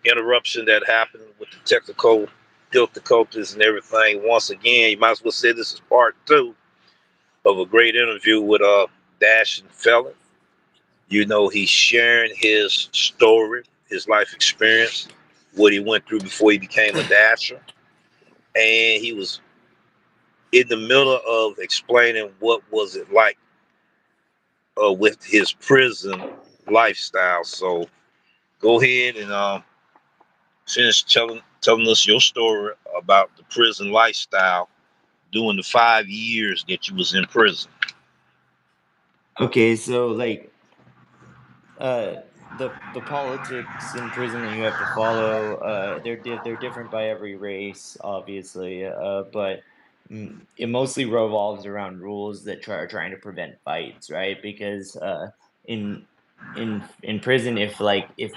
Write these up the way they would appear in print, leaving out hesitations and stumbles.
interruption that happened with the technical difficulties and everything. Once again, you might as well say this is part two of a great interview with Dash and Felon. You know, he's sharing his story, his life experience, what he went through before he became a dasher, and he was in the middle of explaining what was it like with his prison lifestyle. So go ahead and finish telling us your story about the prison lifestyle during the 5 years that you was in prison. Okay, so like the politics in prison that you have to follow, they're different by every race, obviously, but it mostly revolves around rules that are trying to prevent fights, right? Because in in prison, if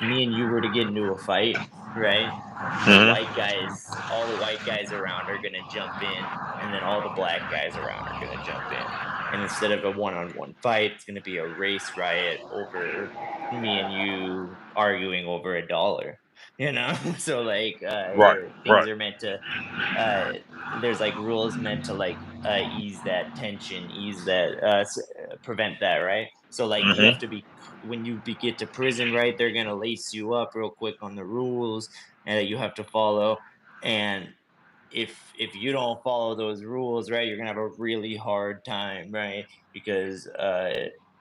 me and you were to get into a fight, right, Mm-hmm. all the white guys around are gonna jump in, and then all the black guys around are gonna jump in, and instead of a one-on-one fight, it's gonna be a race riot over me and you arguing over a dollar, you know. So like Right, things right. are meant to uh there's like rules meant to like ease that tension, ease that prevent that, right? So like you have Mm-hmm. to be when get to prison, right, they're gonna lace you up real quick on the rules and that you have to follow. And if you don't follow those rules, right, you're gonna have a really hard time, right? Because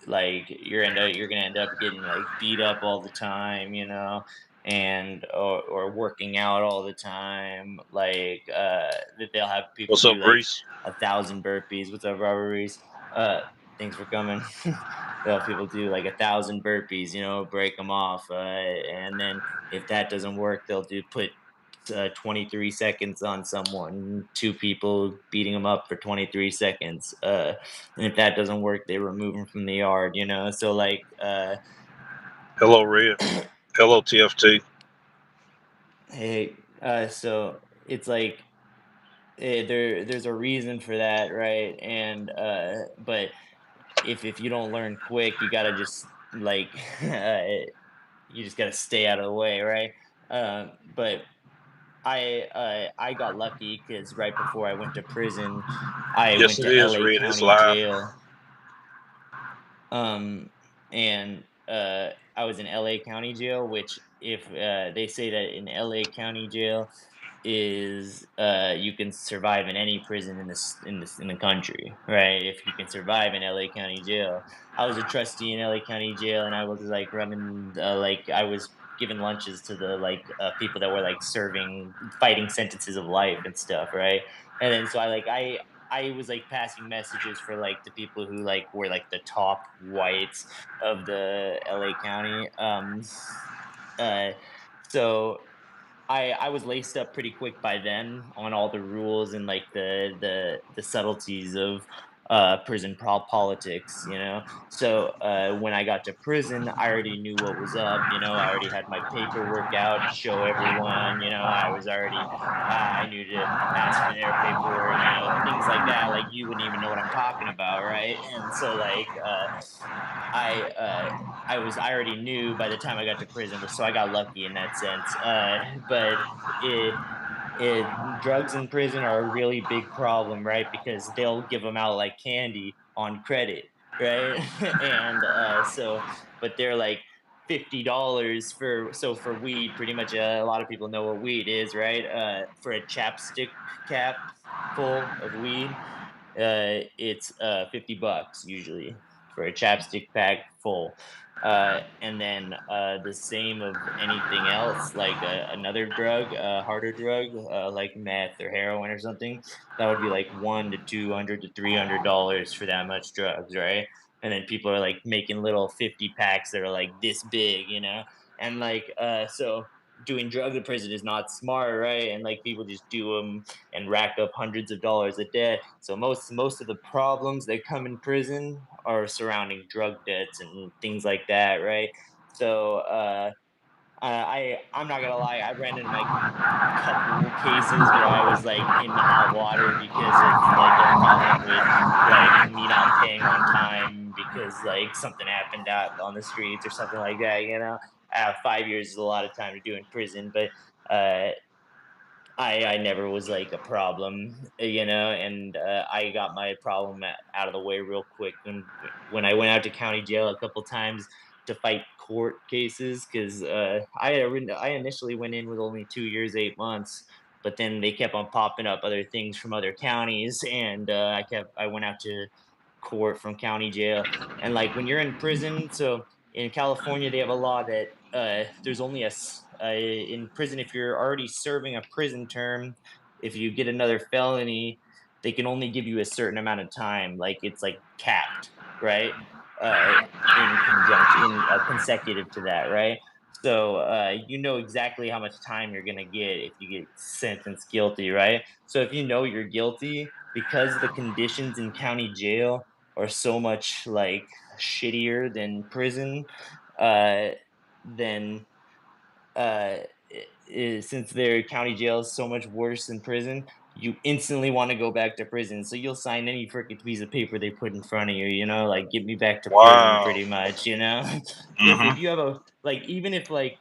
like you're gonna end up getting like beat up all the time, you know, and or working out all the time. Like that they'll have people What's do up, like Reese? 1,000 burpees. What's up, Robert Reese? Thanks for coming. They'll have people do like 1,000 burpees, you know, break them off, and then if that doesn't work, they'll do put 23 seconds on someone, two people beating them up for 23 seconds. And if that doesn't work, they remove them from the yard, you know? So, like, Hello, Red. Hello, TFT. hey, so it's like, there's a reason for that, right? And, but if you don't learn quick, you gotta just, like, you just gotta stay out of the way, right? But I got lucky because right before I went to prison, I Yes, went it to is, LA Red. It's County live. Jail. Um, and I was in LA County Jail, which if they say that in LA County Jail is you can survive in any prison in the country, right? If you can survive in LA County Jail. I was a trustee in LA County Jail, and I was like running like I was giving lunches to the like people that were like serving fighting sentences of life and stuff, right? And then so I was like passing messages for like the people who like were like the top whites of the LA County. Uh, so I was laced up pretty quick by then on all the rules and like the subtleties of prison politics, you know. So when I got to prison, I already knew what was up, you know. I already had my paperwork out to show everyone, you know. I was already I knew to ask for their paperwork, you know, things like that. Like you wouldn't even know what I'm talking about, right? And so like I uh I already knew by the time I got to prison, so I got lucky in that sense. But it drugs in prison are a really big problem, right? Because they'll give them out like candy on credit, right? And but they're like $50 for for weed. Pretty much, a lot of people know what weed is, right? For a chapstick cap full of weed, it's $50 usually for a chapstick pack full. And then the same of anything else, like another drug, harder drug, like meth or heroin or something, that would be like $100 to $300 for that much drugs, right? And then people are like making little 50 packs that are like this big, you know, and like so doing drugs in prison is not smart, right? And like people just do them and rack up hundreds of dollars a day. So most of the problems that come in prison are surrounding drug debts and things like that, right? So I'm not gonna lie, I ran into my couple cases where I was like in the hot water because of like a problem with like me not paying on time because like something happened out on the streets or something like that, you know. 5 years is a lot of time to do in prison, but uh, I never was like a problem, and I got my problem out of the way real quick when I went out to county jail a couple times to fight court cases because I initially went in with only 2 years 8 months, but then they kept on popping up other things from other counties, and I went out to court from county jail, and like when you're in prison, so in California they have a law that there's only in prison if you're already serving a prison term, if you get another felony, they can only give you a certain amount of time. Like it's like capped, right? Uh, in conjunction, in consecutive to that, right? So you know exactly how much time you're gonna get if you get sentenced guilty, right? So if you know you're guilty, because the conditions in county jail are so much like shittier than prison, uh, then since their county jail is so much worse than prison, you instantly want to go back to prison. So you'll sign any freaking piece of paper they put in front of you, like get me back to prison, Wow. pretty much, Because if Mm-hmm. you have a like, even if like,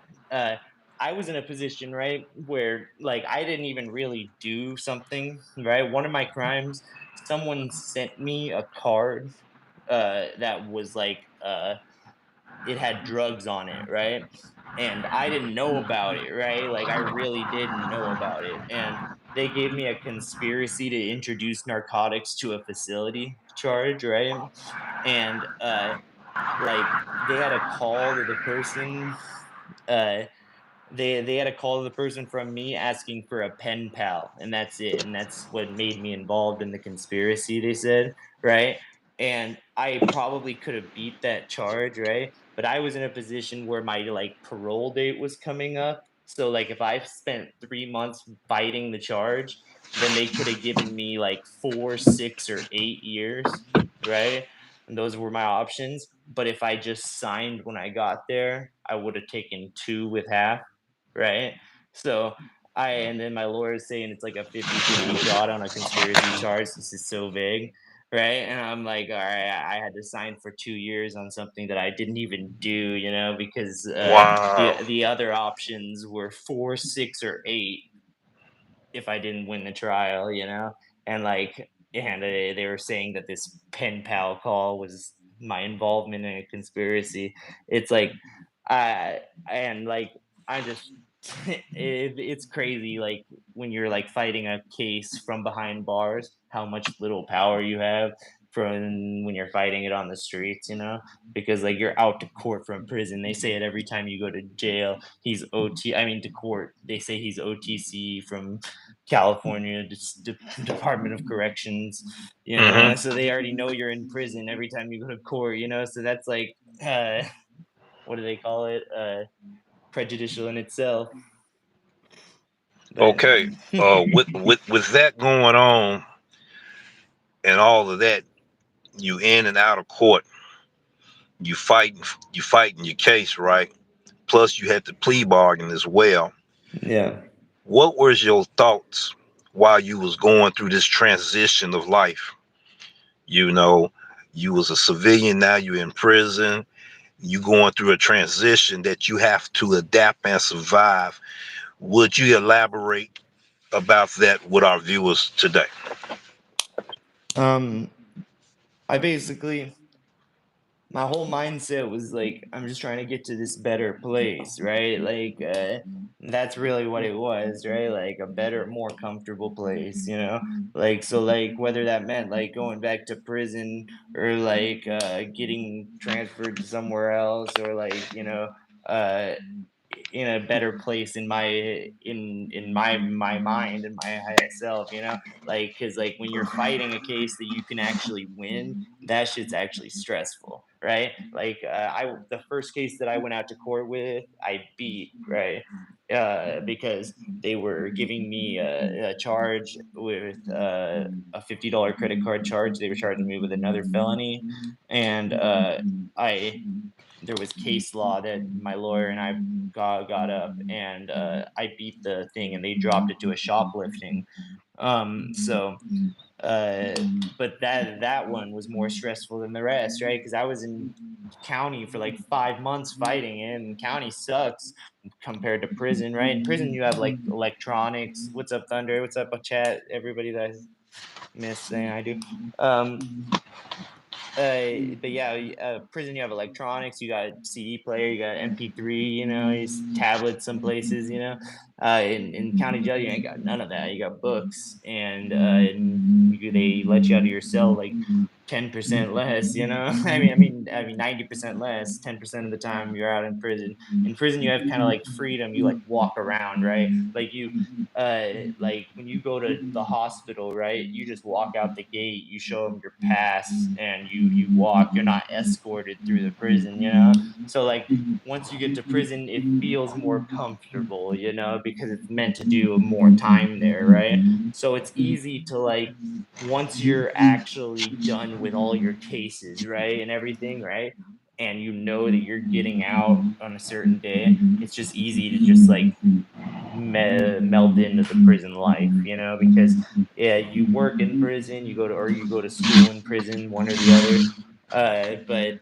I was in a position, right, where like I didn't even really do something, right? One of my crimes, someone sent me a card, that was like, it had drugs on it, right? And I didn't know about it, right? Like I really didn't know about it. And they gave me a conspiracy to introduce narcotics to a facility charge, right? And like they had a call to the person, uh they had a call to the person from me asking for a pen pal, and that's it. And that's what made me involved in the conspiracy, they said, right? And I probably could have beat that charge, right? But I was in a position where my like parole date was coming up. So like if I spent 3 months fighting the charge, then they could have given me like 4, 6, or 8 years, right? And those were my options. But if I just signed when I got there, I would have taken two with half, right? So and then my lawyer is saying it's like a 50-50 shot on a conspiracy charge. This is so vague, right? And I'm like, all right, I had to sign for 2 years on something that I didn't even do, because Wow. the other options were 4, 6, or 8 if I didn't win the trial, and like, and they were saying that this pen pal call was my involvement in a conspiracy. It's like, and like, I just, it's crazy. Like when you're like fighting a case from behind bars, how much little power you have from when you're fighting it on the streets, because like you're out to court from prison. They say it every time you go to jail. He's OT. I mean, to court. They say he's OTC from California Department of Corrections, Mm-hmm. so they already know you're in prison every time you go to court, so that's like, uh, what do they call it? Prejudicial in itself. But Okay. With that going on and all of that, you in and out of court, you fighting you fighting your case, right? Plus you had the plea bargain as well. yeah. What was your thoughts while you was going through this transition of life? You know, you was a civilian, now you're in prison, you going through a transition that you have to adapt and survive. Would you elaborate about that with our viewers today? Um, I basically my whole mindset was like, I'm just trying to get to this better place, right? Like, that's really what it was, right? Like a better, more comfortable place, like, so like whether that meant like going back to prison, or like getting transferred to somewhere else, or like, uh in a better place in my mind and my highest self, like, because like when you're fighting a case that you can actually win, that shit's actually stressful, right? Like, the first case that I went out to court with, I beat, right? Because they were giving me a charge with a $50 credit card charge. They were charging me with another felony, and I there was case law that my lawyer and I got up, and I beat the thing, and they dropped it to a shoplifting. So Uh, but that one was more stressful than the rest, right? Because I was in county for like 5 months fighting it, and county sucks compared to prison, right? In prison, you have like electronics. What's up, Thunder? What's up, chat? Everybody that I miss saying I do. Um, but yeah, prison, you have electronics, you got CD player, you got MP3, tablets some places, in county jail, you ain't got none of that. You got books, they let you out of your cell like 10% less, I mean 90% less. 10% of the time you're out in prison. In prison, you have kind of like freedom. You like walk around, right? Like when you go to the hospital, right, you just walk out the gate, you show them your pass, and you walk. You're not escorted through the prison, so like once you get to prison, it feels more comfortable, because it's meant to do more time there, right? So it's easy to like, once you're actually done with all your cases, right, and everything, right, and you know that you're getting out on a certain day, it's just easy to just like meld into the prison life, because yeah, you work in prison, you go to school in prison, one or the other. But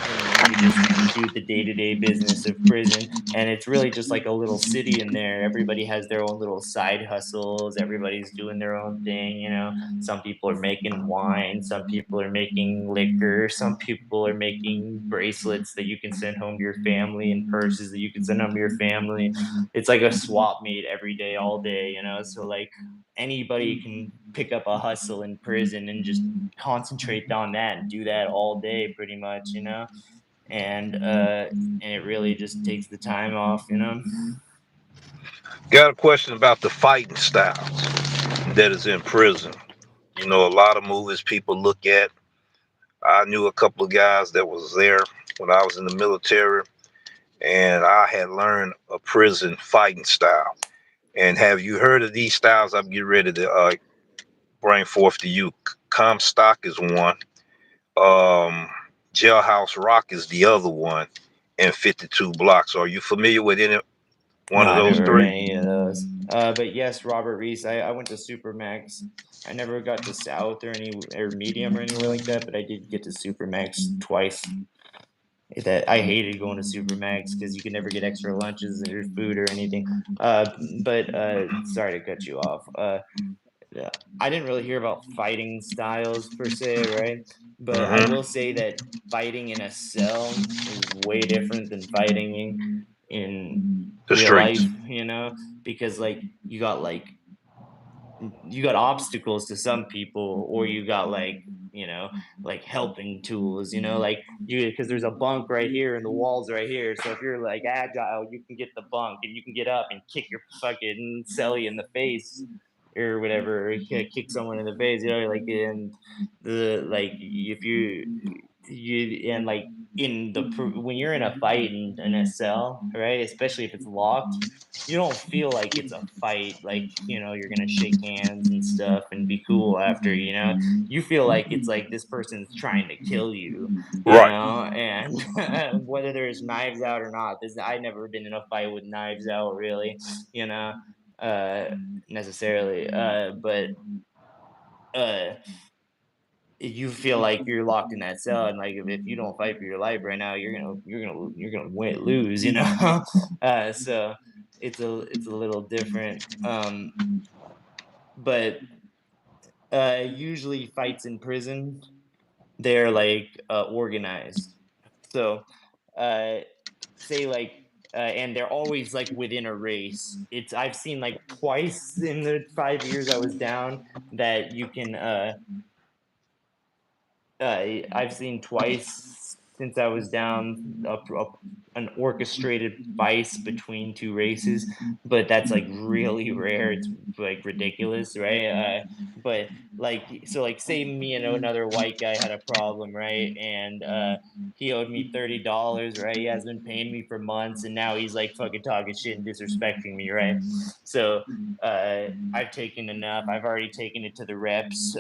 and you just do the day-to-day business of prison, and it's really just like a little city in there. Everybody has their own little side hustles, everybody's doing their own thing, some people are making wine, some people are making liquor, some people are making bracelets that you can send home to your family, and purses that you can send home to your family. It's like a swap meet every day, all day, so like anybody can pick up a hustle in prison and just concentrate on that and do that all day pretty much, and it really just takes the time off. Got a question about the fighting styles that is in prison. A lot of movies people look at. I knew a couple of guys that was there when I was in the military, and I had learned a prison fighting style. And have you heard of these styles? I'm getting ready to bring forth to you. Comstock is one. Um, Jailhouse Rock is the other one, and 52 Blocks. Are you familiar with any No, one of I those never heard three? any of those. But yes, Robert Reese. I went to Supermax. I never got to South or Medium or anywhere like that, but I did get to Supermax twice. That I hated going to Supermax because you could never get extra lunches or food or anything. But sorry to cut you off. Yeah, I didn't really hear about fighting styles per se, right? But I will Mm-hmm. say that fighting in a cell is way different than fighting in The real streets. life, because like you got obstacles to some people, or you got you know like helping tools, like you, because there's a bunk right here and the walls right here, so if you're like agile, you can get the bunk and you can get up and kick your fucking celly in the face or whatever, or kick someone in the face, like, and the like if you and like when you're in a fight in a cell, right, especially if it's locked, you don't feel like it's a fight, like, you're gonna shake hands and stuff and be cool after, you feel like it's like this person's trying to kill you, Right. and whether there's knives out or not, I never been in a fight with knives out really, you know uh necessarily, but uh you feel like you're locked in that cell, and like if you don't fight for your life right now, you're gonna lose, so it's a little different, but usually fights in prison, they're like organized, so uh say like and they're always like within a race. I've seen like twice in the 5 years I was down that you can I've seen twice since I was down an orchestrated fight between two races, but that's like really rare. It's like ridiculous, right? But like, say me and another white guy had a problem, right? And he owed me $30, right? He has been paying me for months, and now he's like fucking talking shit and disrespecting me, right? So I've taken enough. I've already taken it to the reps.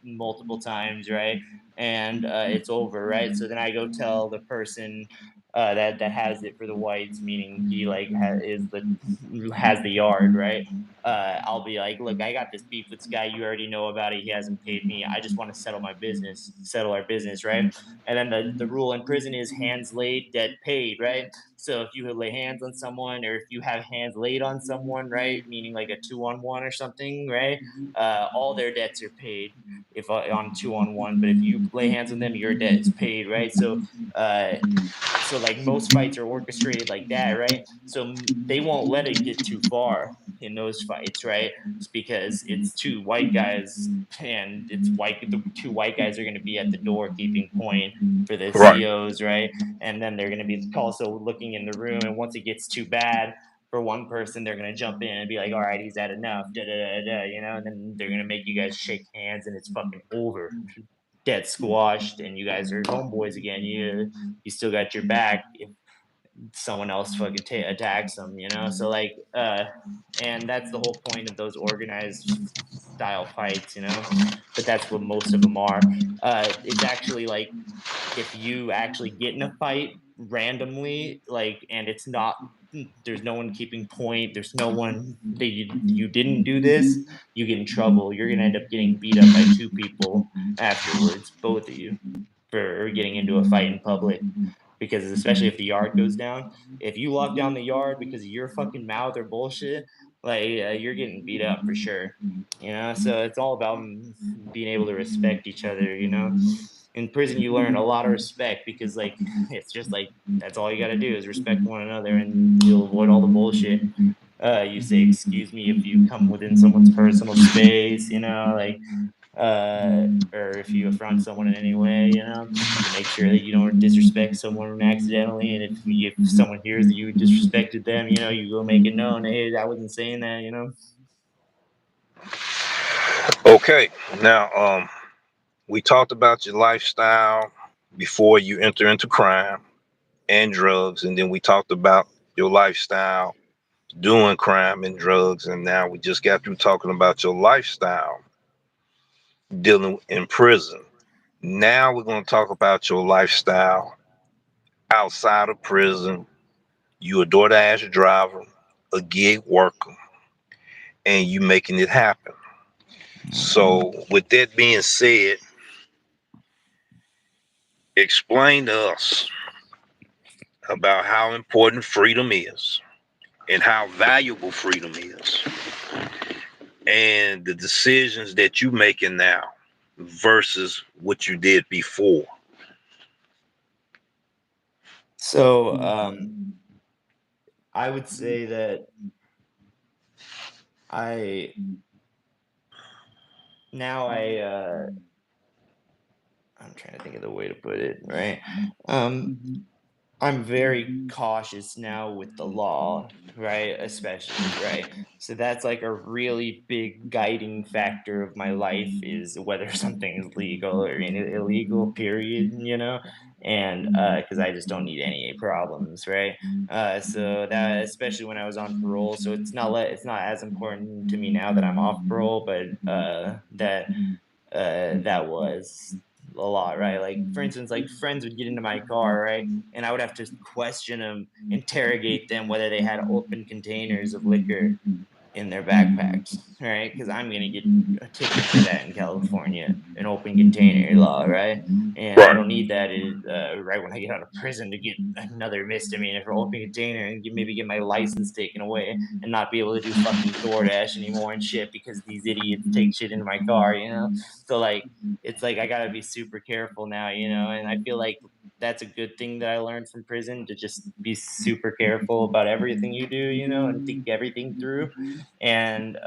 Multiple times, right? And it's over, right? So then I go tell the person, that has it for the whites, meaning he like has the yard, right? I'll be like, look, I got this beef with this guy. You already know about it. He hasn't paid me. I just want to settle our business, right? And then the rule in prison is hands laid, debt paid, right? So if you lay hands on someone, or if you have hands laid on someone, right, meaning like a 2-on-1 or something, right, all their debts are paid if on 2-on-1. But if you lay hands on them, your debt is paid, right? Uh, so like most fights are orchestrated like that, right? So they won't let it get too far in those fights, right? It's because it's two white guys, and the two white guys are going to be at the door keeping point for the Right. COs, right? And then they're going to be also looking in the room, and once it gets too bad for one person, they're gonna jump in and be like, "All right, he's had enough," da da da da, and then they're gonna make you guys shake hands, and it's fucking over, dead squashed, and you guys are homeboys again. You still got your back if someone else fucking attacks them, So like, and that's the whole point of those organized style fights, But that's what most of them are. It's actually like if you actually get in a fight randomly, like, and it's not there's no one keeping point, there's no one that you didn't do this, you get in trouble. You're gonna end up getting beat up by two people afterwards, both of you, for getting into a fight in public. Because especially if the yard goes down, if you lock down the yard because of your fucking mouth or bullshit, like, you're getting beat up for sure. So it's all about being able to respect each other. In prison you learn a lot of respect, because like it's just like that's all you got to do is respect one another, and you'll avoid all the bullshit. You say excuse me if you come within someone's personal space, like, or if you affront someone in any way, you make sure that you don't disrespect someone accidentally. And if someone hears that you disrespected them, you go make it known, hey, I wasn't saying that. Okay. Now, we talked about your lifestyle before you enter into crime and drugs, and then we talked about your lifestyle doing crime and drugs, and now we just got through talking about your lifestyle dealing in prison. Now we're going to talk about your lifestyle outside of prison. You a DoorDash driver, a gig worker, and you making it happen. Okay. So, with that being said, explain to us about how important freedom is and how valuable freedom is, and the decisions that you making now versus what you did before. So, I would say that I now I'm trying to think of the way to put it, right? Um, I'm very cautious now with the law, right? Especially, right? So that's like a really big guiding factor of my life, is whether something is legal or illegal, period, And because I just don't need any problems, right? So that, especially when I was on parole, so it's not as important to me now that I'm off parole, but that was a lot, right? Like, for instance, like friends would get into my car, right? And I would have to question them, interrogate them whether they had open containers of liquor in their backpacks, right? Because I'm gonna get a ticket for that in California, an open container law, right? And I Right. don't need that right when I get out of prison to get another misdemeanor for open container, and maybe get my license taken away and not be able to do fucking DoorDash anymore and shit because these idiots take shit into my car. So like, it's like I gotta be super careful now, and I feel like that's a good thing that I learned from prison, to just be super careful about everything you do, and think everything through, and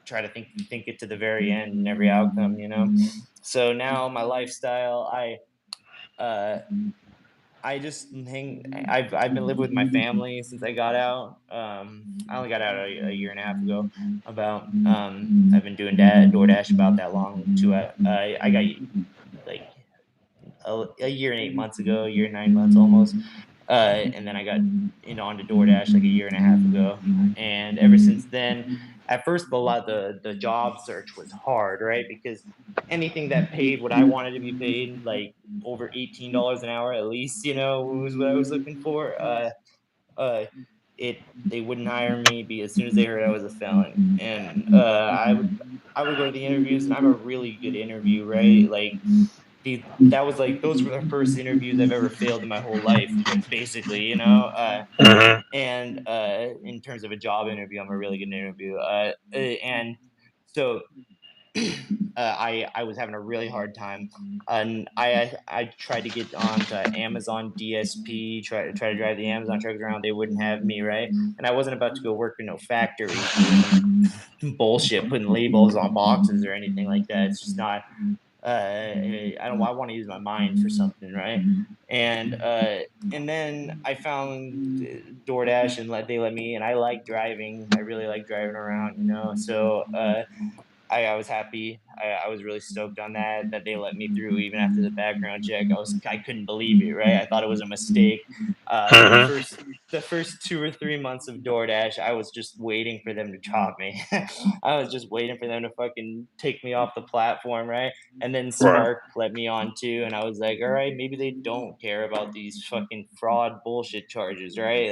try to think it to the very end in every outcome. So now my lifestyle, uh I just hang I've been living with my family since I got out. I only got out a year and a half ago. About I've been doing DoorDash about that long too. I got like a year and 8 months ago, a year and 9 months almost. And then I got onto DoorDash like a year and a half ago, and ever since then, at first the job search was hard, right? Because anything that paid what I wanted to be paid, like over $18 an hour at least, was what I was looking for. Uh, it They wouldn't hire me as soon as they heard I was a felon, and I would go to the interviews, and I'm a really good interview, right? Like that was like those were the first interviews I've ever failed in my whole life, basically, Hmm. and in terms of a job interview, I'm a really good interview, and so I was having a really hard time, and I tried to get onto Amazon DSP, try to drive the Amazon trucks around. They wouldn't have me, right, and I wasn't about to go work in no factory doing bullshit, putting labels on boxes or anything like that. It's just not. I want to use my mind for something, right? And then I found DoorDash, and they let me, and I like driving. I really like driving around, So I was happy. I was really stoked on that they let me through even after the background check. I couldn't believe it, right? I thought it was a mistake. So the Hmm. first 2 or 3 months of DoorDash, I was just waiting for them to chop me. I was just waiting for them to fucking take me off the platform, right? And then Right. Spark let me on too, and I was like, all right, maybe they don't care about these fucking fraud bullshit charges, right?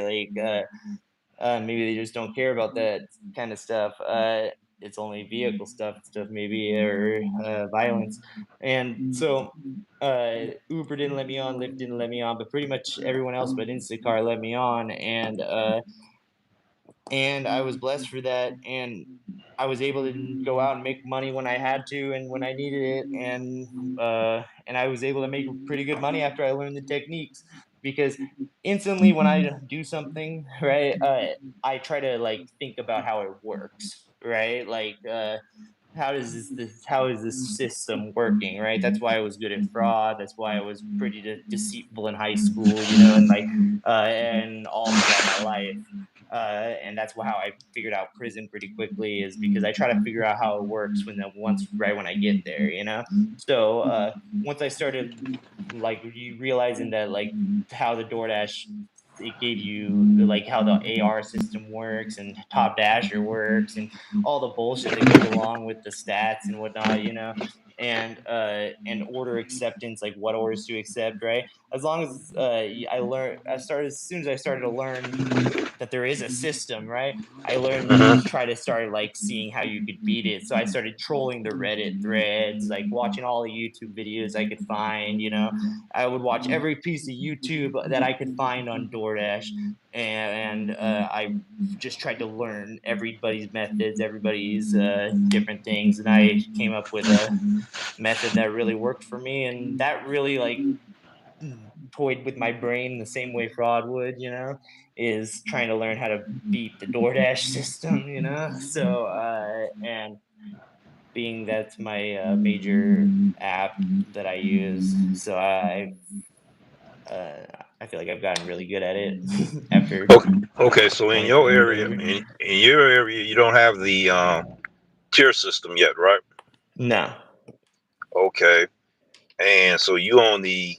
Maybe they just don't care about that kind of stuff. It's only vehicle stuff maybe, or violence. And so Uber didn't let me on, Lyft didn't let me on, but pretty much everyone else but Instacart let me on, and I was blessed for that, and I was able to go out and make money when I had to and when I needed it, and I was able to make pretty good money after I learned the techniques, because instantly when I do something, right, I try to like think about how it works, right? Like how is this system working, right? That's why I was good at fraud. That's why I was pretty deceitful in high school, and like and all throughout my life. And that's how I figured out prison pretty quickly, is because I try to figure out how it works once right when I get there, So once I started like realizing that, like how the DoorDash, it gave you like how the AR system works and Top Dasher works and all the bullshit that goes along with the stats and whatnot, and order acceptance, like what orders to accept, right? As long as I started as soon as I started to learn that there is a system, right? I learned to Hmm. try to start like seeing how you could beat it. So I started trolling the Reddit threads, like watching all the YouTube videos I could find. I would watch every piece of YouTube that I could find on DoorDash, and I just tried to learn everybody's methods, everybody's different things, and I came up with a method that really worked for me, and that really like toyed with my brain the same way fraud would, is trying to learn how to beat the DoorDash system, So, and being that's my major app that I use, so I feel like I've gotten really good at it after Okay. Okay. So in 20 your area, whatever. in your area, you don't have the tier system yet, right? No. Okay. And so you on the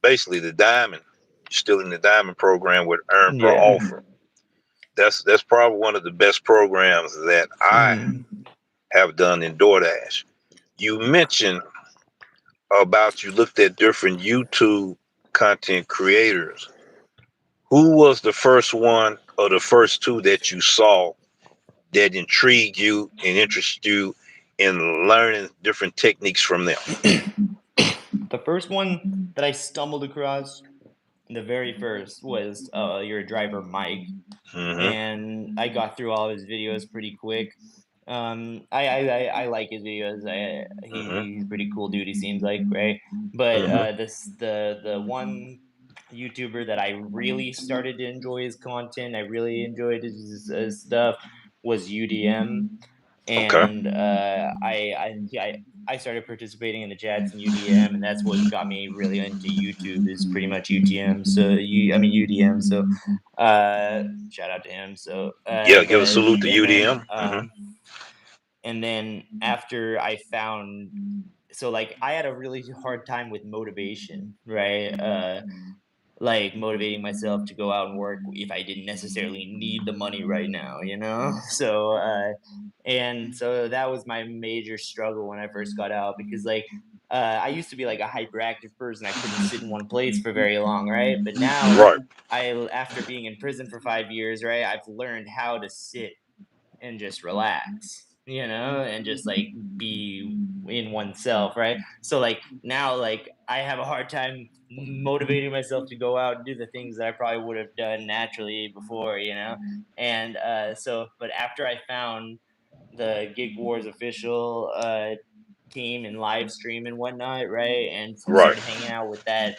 basically the diamond. You're still in the diamond program with earn per Yeah. offer. That's probably one of the best programs that I Mm. have done in DoorDash. You mentioned about you looked at different YouTube content creators. Who was the first one or the first two that you saw that intrigued you and interested you in learning different techniques from them? The first one that I stumbled across, the very first, was your driver Mike, Hmm. and I got through all of his videos pretty quick. I like his videos. Hmm. He's a pretty cool dude. He seems like, right. But Hmm. the one YouTuber that I really started to enjoy his content, I really enjoyed his stuff, was UDM, Okay. and I started participating in the chats in UDM, and that's what got me really into YouTube. Is pretty much UTM. So UDM. So shout out to him. So Yeah, give a salute to and then UDM. Hmm. after I found, so like I had a really hard time with motivation, right? like motivating myself to go out and work if I didn't necessarily need the money right now, you know? So and so that was my major struggle when I first got out because like I used to be like a hyperactive person. I couldn't sit in one place for very long, right? But now Right. after being in prison for 5 years, right, I've learned how to sit and just relax, you know, and just like be in oneself, right? So like now like I have a hard time motivating myself to go out and do the things that I probably would have done naturally before, you know. And so but after I found the Gig Wars official team and live stream and whatnot, right? And Right. started hanging out with that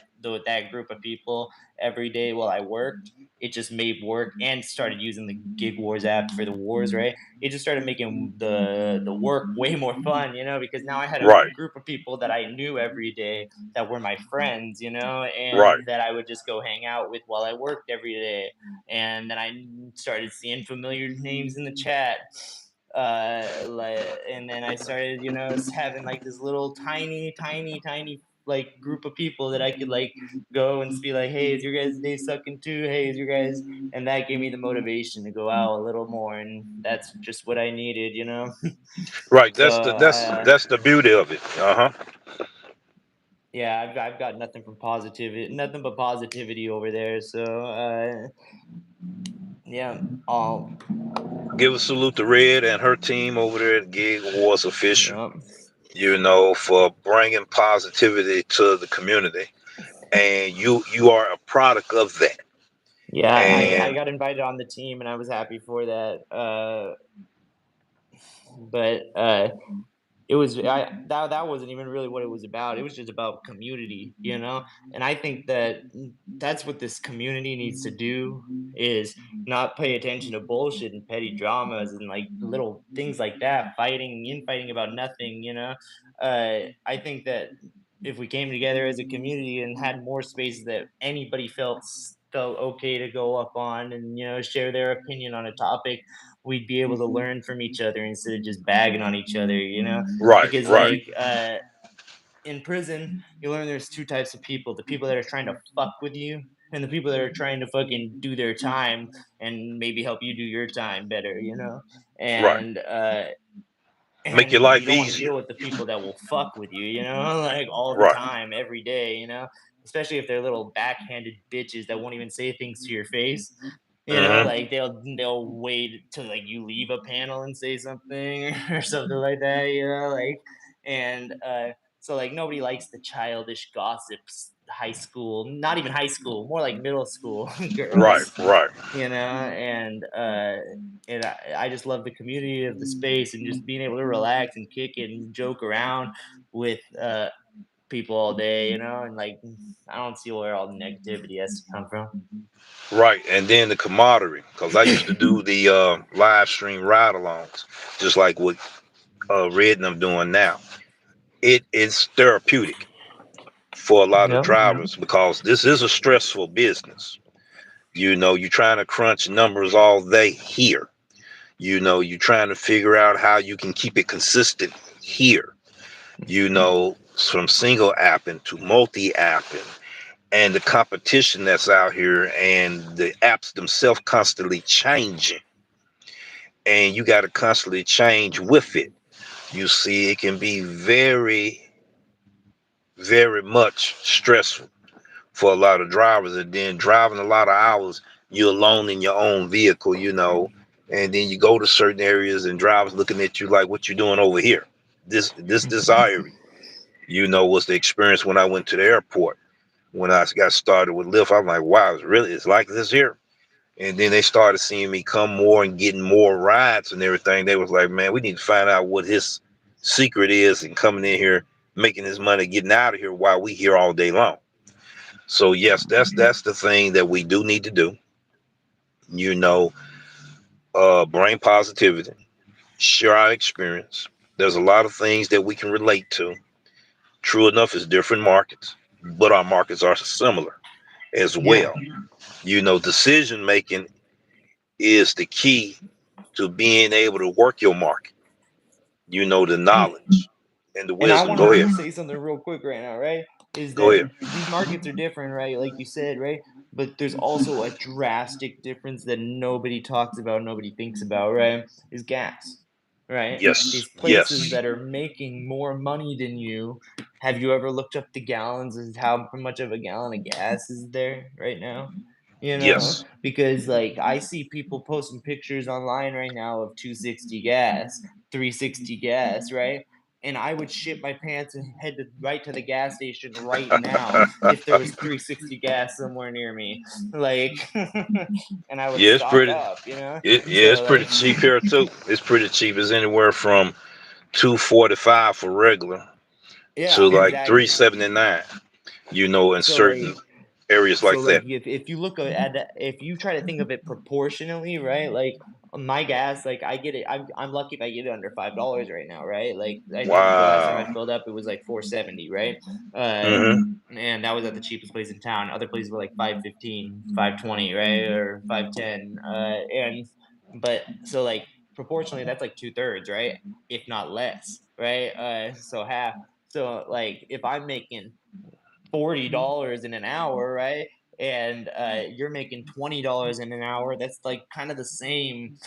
group of people every day while I worked. It just made work, and started using the Gig Wars app for the wars, right? It just started making the work way more fun, you know, because now I had a Right. group of people that I knew every day that were my friends, you know, Right. and that I would just go hang out with while I worked every day. And then I started seeing familiar names in the chat, and then I started, you know, having like this little tiny like group of people that I could like go and be like, hey, is your guys' day sucking too? Hey, is your guys, and that gave me the motivation to go out a little more, and that's just what I needed, you know. Right. So That's the beauty of it. Uh huh. yeah, I've got nothing from positivity, nothing but positivity over there. So yeah, I'll Give a salute to Red and her team over there at Gig Wars Official. yeah. You know, for bringing positivity to the community, and you are a product of that. Yeah, I And got invited on the team and I was happy for that. But it was that wasn't even really what it was about. It was just about community, you know. And I think that that's what this community needs to do, is not pay attention to bullshit and petty dramas and like little things like that, infighting about nothing, you know. I think that if we came together as a community and had more spaces that anybody felt okay to go up on and, you know, share their opinion on a topic, we'd be able to learn from each other instead of just bagging on each other, you know? right, Because right, like in prison, you learn there's two types of people: the people that are trying to fuck with you, and the people that are trying to fucking do their time and maybe help you do your time better, you know? right. And Make your and you life don't want to easier. deal with the people that will fuck with you, you know, like all the Right. time, every day, you know, especially if they're little backhanded bitches that won't even say things to your face. You know, Mm-hmm. like they'll wait till like you leave a panel and say something or something like that, you know, like and so like nobody likes the childish gossips, high school, not even high school, more like middle school Right, girls, right, you know. And I just love the community of the space and just being able to relax and kick it and joke around with people all day, you know. And like I don't see where all the negativity has to come from. right. And then the camaraderie, because I used to do the live stream ride-alongs, just like what Red and I'm doing now. It is therapeutic for a lot of Yep. drivers because this is a stressful business. You know, you're trying to crunch numbers all day here. You know, you're trying to figure out how you can keep it consistent here. You know, from single apping to multi apping, and the competition that's out here, and the apps themselves constantly changing, and you got to constantly change with it. You see, it can be very, very much stressful for a lot of drivers, and then driving a lot of hours, you're alone in your own vehicle, you know, and then you go to certain areas and drivers looking at you like, what you doing over here? This our area. You know, was the experience when I went to the airport. When I got started with Lyft, I'm like, wow, it's like this here. And then they started seeing me come more and getting more rides and everything. They was like, man, we need to find out what his secret is and coming in here, making his money, getting out of here while we here all day long. So yes, that's the thing that we do need to do. You know, brain positivity, share our experience. There's a lot of things that we can relate to. True enough, it's different markets, but our markets are similar as Yeah. well. You know, decision making is the key to being able to work your market. You know, the And knowledge and the and I wisdom. want Go ahead. to say something real quick right now, right? is Go that ahead. these markets are different, right? Like you said, right? But there's also a drastic difference that nobody talks about, nobody thinks about, right? Is gas, right? Yes. These places Yes. that are making more money than you. Have you ever looked up the gallons as how much of a gallon of gas is there right now? You know, Yes. because like I see people posting pictures online right now of 260 gas, 360 gas, right? And I would shit my pants and head right to the gas station right now if there was 360 gas somewhere near me. Like, and I would Yeah, it's stock pretty. up, you know? Yeah, it's So, pretty like, cheap here too. It's pretty cheap. It's anywhere from 245 for regular yeah, to like three exactly. seventy nine. You know, in So, certain like, areas so like like that. if you look at that, if you try to think of it proportionally, right? Like my gas, like I get it. I'm lucky if I get it under $5 right now, right? Like I think the last time I Wow. filled up, it was like 470, right? Uh, Mm-hmm. and that was at the cheapest place in town. Other places were like 515, 520, right, or 510. And but so like proportionally, that's like two thirds, right? If not less, right? So half. So like if I'm making $40 in an hour, right? And you're making $20 in an hour. That's like kind of the same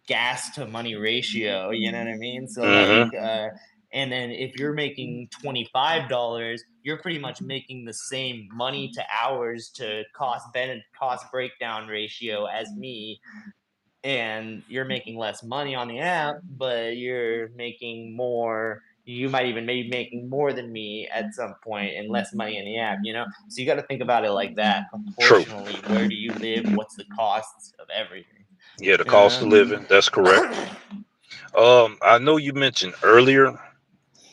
gas to money ratio. You know what I mean? So like, Mm-hmm. and then if you're making $25, you're pretty much making the same money to hours to cost breakdown ratio as me, and you're making less money on the app, but you're making more. You might even maybe making more than me at some point and less money in the app, you know? So you got to think about it like that True. proportionally. Where do you live? What's the costs of everything? Yeah, the You cost of know? living. That's correct. I know you mentioned earlier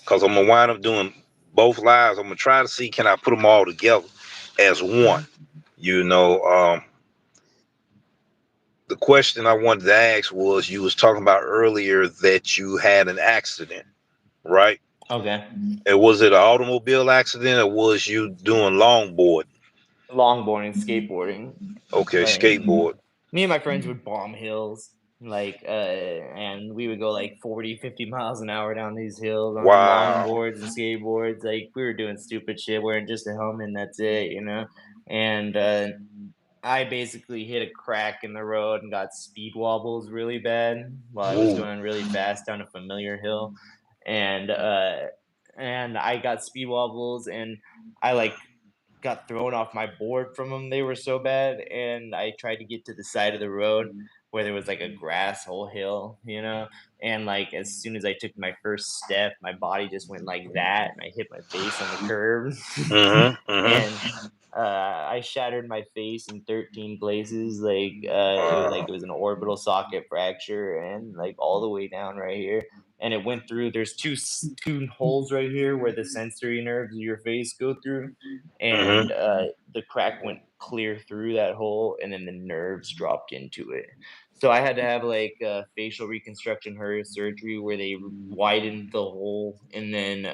because I'm gonna wind up doing both lives. I'm gonna try to see can I put them all together as one. You know, the question I wanted to ask was you was talking about earlier that you had an accident, right? Okay. And was it an automobile accident or was you doing longboard? Longboarding, skateboarding. Okay, Like skateboard. me and my friends would bomb hills, like and we would go like 40, 50 miles an hour down these hills on Wow. longboards and skateboards. Like we were doing stupid shit wearing just a helmet and that's it, you know. And I basically hit a crack in the road and got speed wobbles really bad while I was Ooh. going really fast down a familiar hill. And I got speed wobbles, and I like got thrown off my board from them. They were so bad, and I tried to get to the side of the road where there was like a grass whole hill, you know. And like as soon as I took my first step, my body just went like that, and I hit my face on the curb. Mm-hmm. Mm-hmm. And I shattered my face in 13 places. Like Wow. it was an orbital socket fracture, and like all the way down right here. And it went through. There's two holes right here where the sensory nerves of your face go through, and Mm-hmm. the crack went clear through that hole, and then the nerves dropped into it. So I had to have like facial reconstruction surgery where they widened the hole and then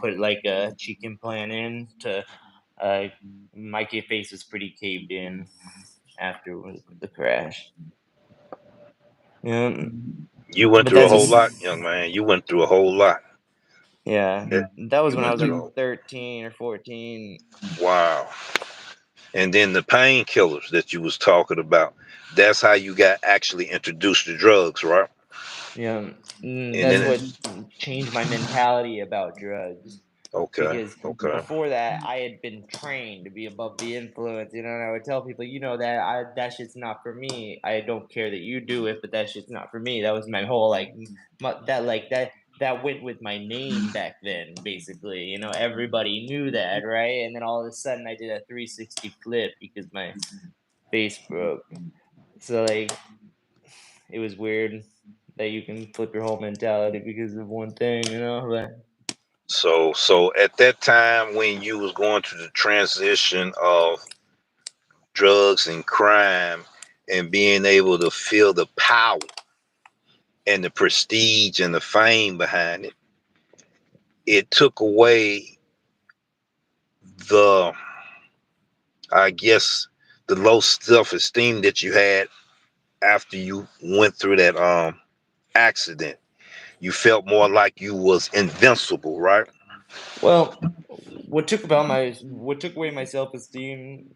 put like a cheek implant in to uh, my face was pretty caved in after the crash. Yeah, You went but through a that's whole just lot, young man. You went through a whole lot. yeah. That That was you when I went was like through. 13 or 14. Wow. And then the painkillers that you was talking about. That's how you got actually introduced to drugs, right? Yeah, And that's then what changed my mentality about drugs. okay, Because okay. before that, I had been trained to be above the influence, you know. And I would tell people, you know, that shit's not for me. I don't care that you do it, but that shit's not for me. That was my whole that went with my name back then. Basically, you know, everybody knew that, right? And then all of a sudden, I did a 360 flip because my face broke. So like, it was weird that you can flip your whole mentality because of one thing, you know. But So at that time when you was going through the transition of drugs and crime and being able to feel the power and the prestige and the fame behind it, it took away the, I guess, the low self-esteem that you had after you went through that accident. You felt more like you was invincible, right? well, what took away my self-esteem,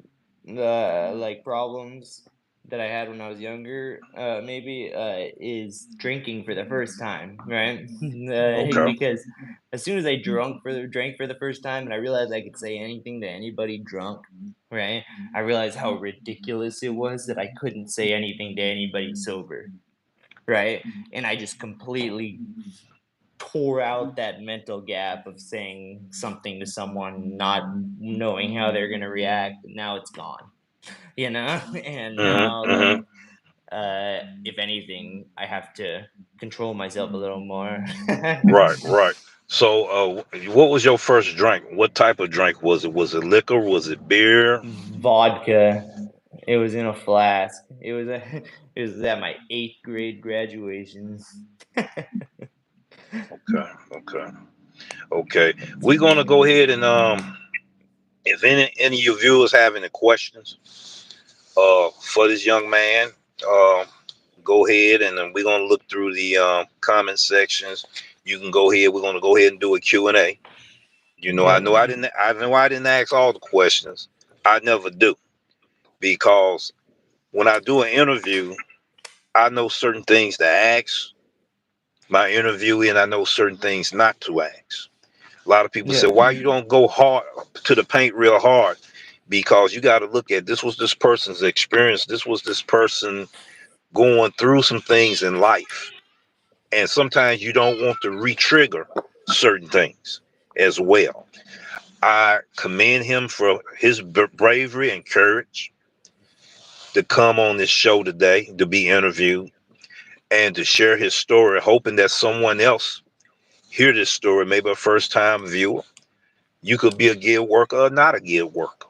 like problems that I had when I was younger, maybe, is drinking for the first time, right? Okay. Because as soon as I drank for the first time and I realized I could say anything to anybody drunk, right? I realized how ridiculous it was that I couldn't say anything to anybody sober, right? And I just completely tore out that mental gap of saying something to someone, not knowing how they're gonna react. Now it's gone, you know? And now, like, Mm-hmm. if anything, I have to control myself a little more. Right, right. So, what was your first drink? What type of drink was it? Was it liquor? Was it beer? Vodka. It was in a flask. It was at my 8th grade graduation. Okay, okay, okay. We're gonna go ahead and if any of your viewers have any questions for this young man, um, go ahead and we're gonna look through the comment sections. You can go ahead. We're gonna go ahead and do a Q&A. Yeah. I know I didn't ask all the questions. I never do because when I do an interview, I know certain things to ask my interviewee, and I know certain things not to ask. A lot of people say, Yeah. "Why you don't go hard to the paint real hard?" Because you got to look at this was this person's experience. This was this person going through some things in life, and sometimes you don't want to re-trigger certain things as well. I commend him for his bravery and courage to come on this show today to be interviewed and to share his story, hoping that someone else hear this story, maybe a first time viewer. You could be a gig worker or not a gig worker.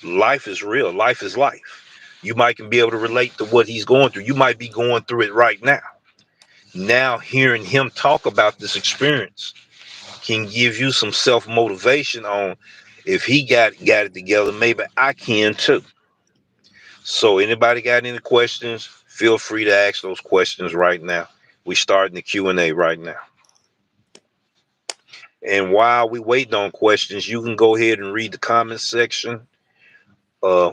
Life is real. Life is life. You might can be able to relate to what he's going through. You might be going through it right now. Now hearing him talk about this experience can give you some self motivation on if he got it together, maybe I can too. So anybody got any questions? Feel free to ask those questions right now. We starting the Q&A right now. And while we waiting on questions, you can go ahead and read the comment section. Uh,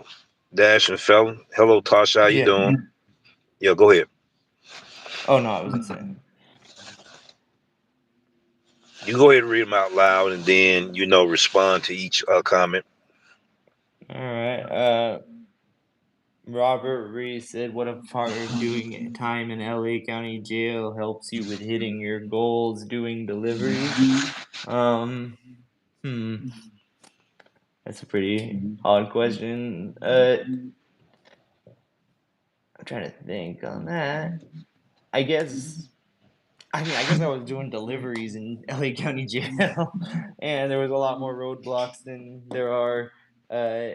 Dash and Felon. Hello, Tasha. How you Yeah. doing? Yeah, go ahead. Oh, no, I was gonna say. You go ahead and read them out loud, and then respond to each comment. Alright, Robert Reese said, "What a part of doing time in LA County Jail helps you with hitting your goals doing deliveries?" Um, hmm, that's a pretty hard question. I'm trying to think on that. I guess, I guess I was doing deliveries in LA County Jail, and there was a lot more roadblocks than there are uh,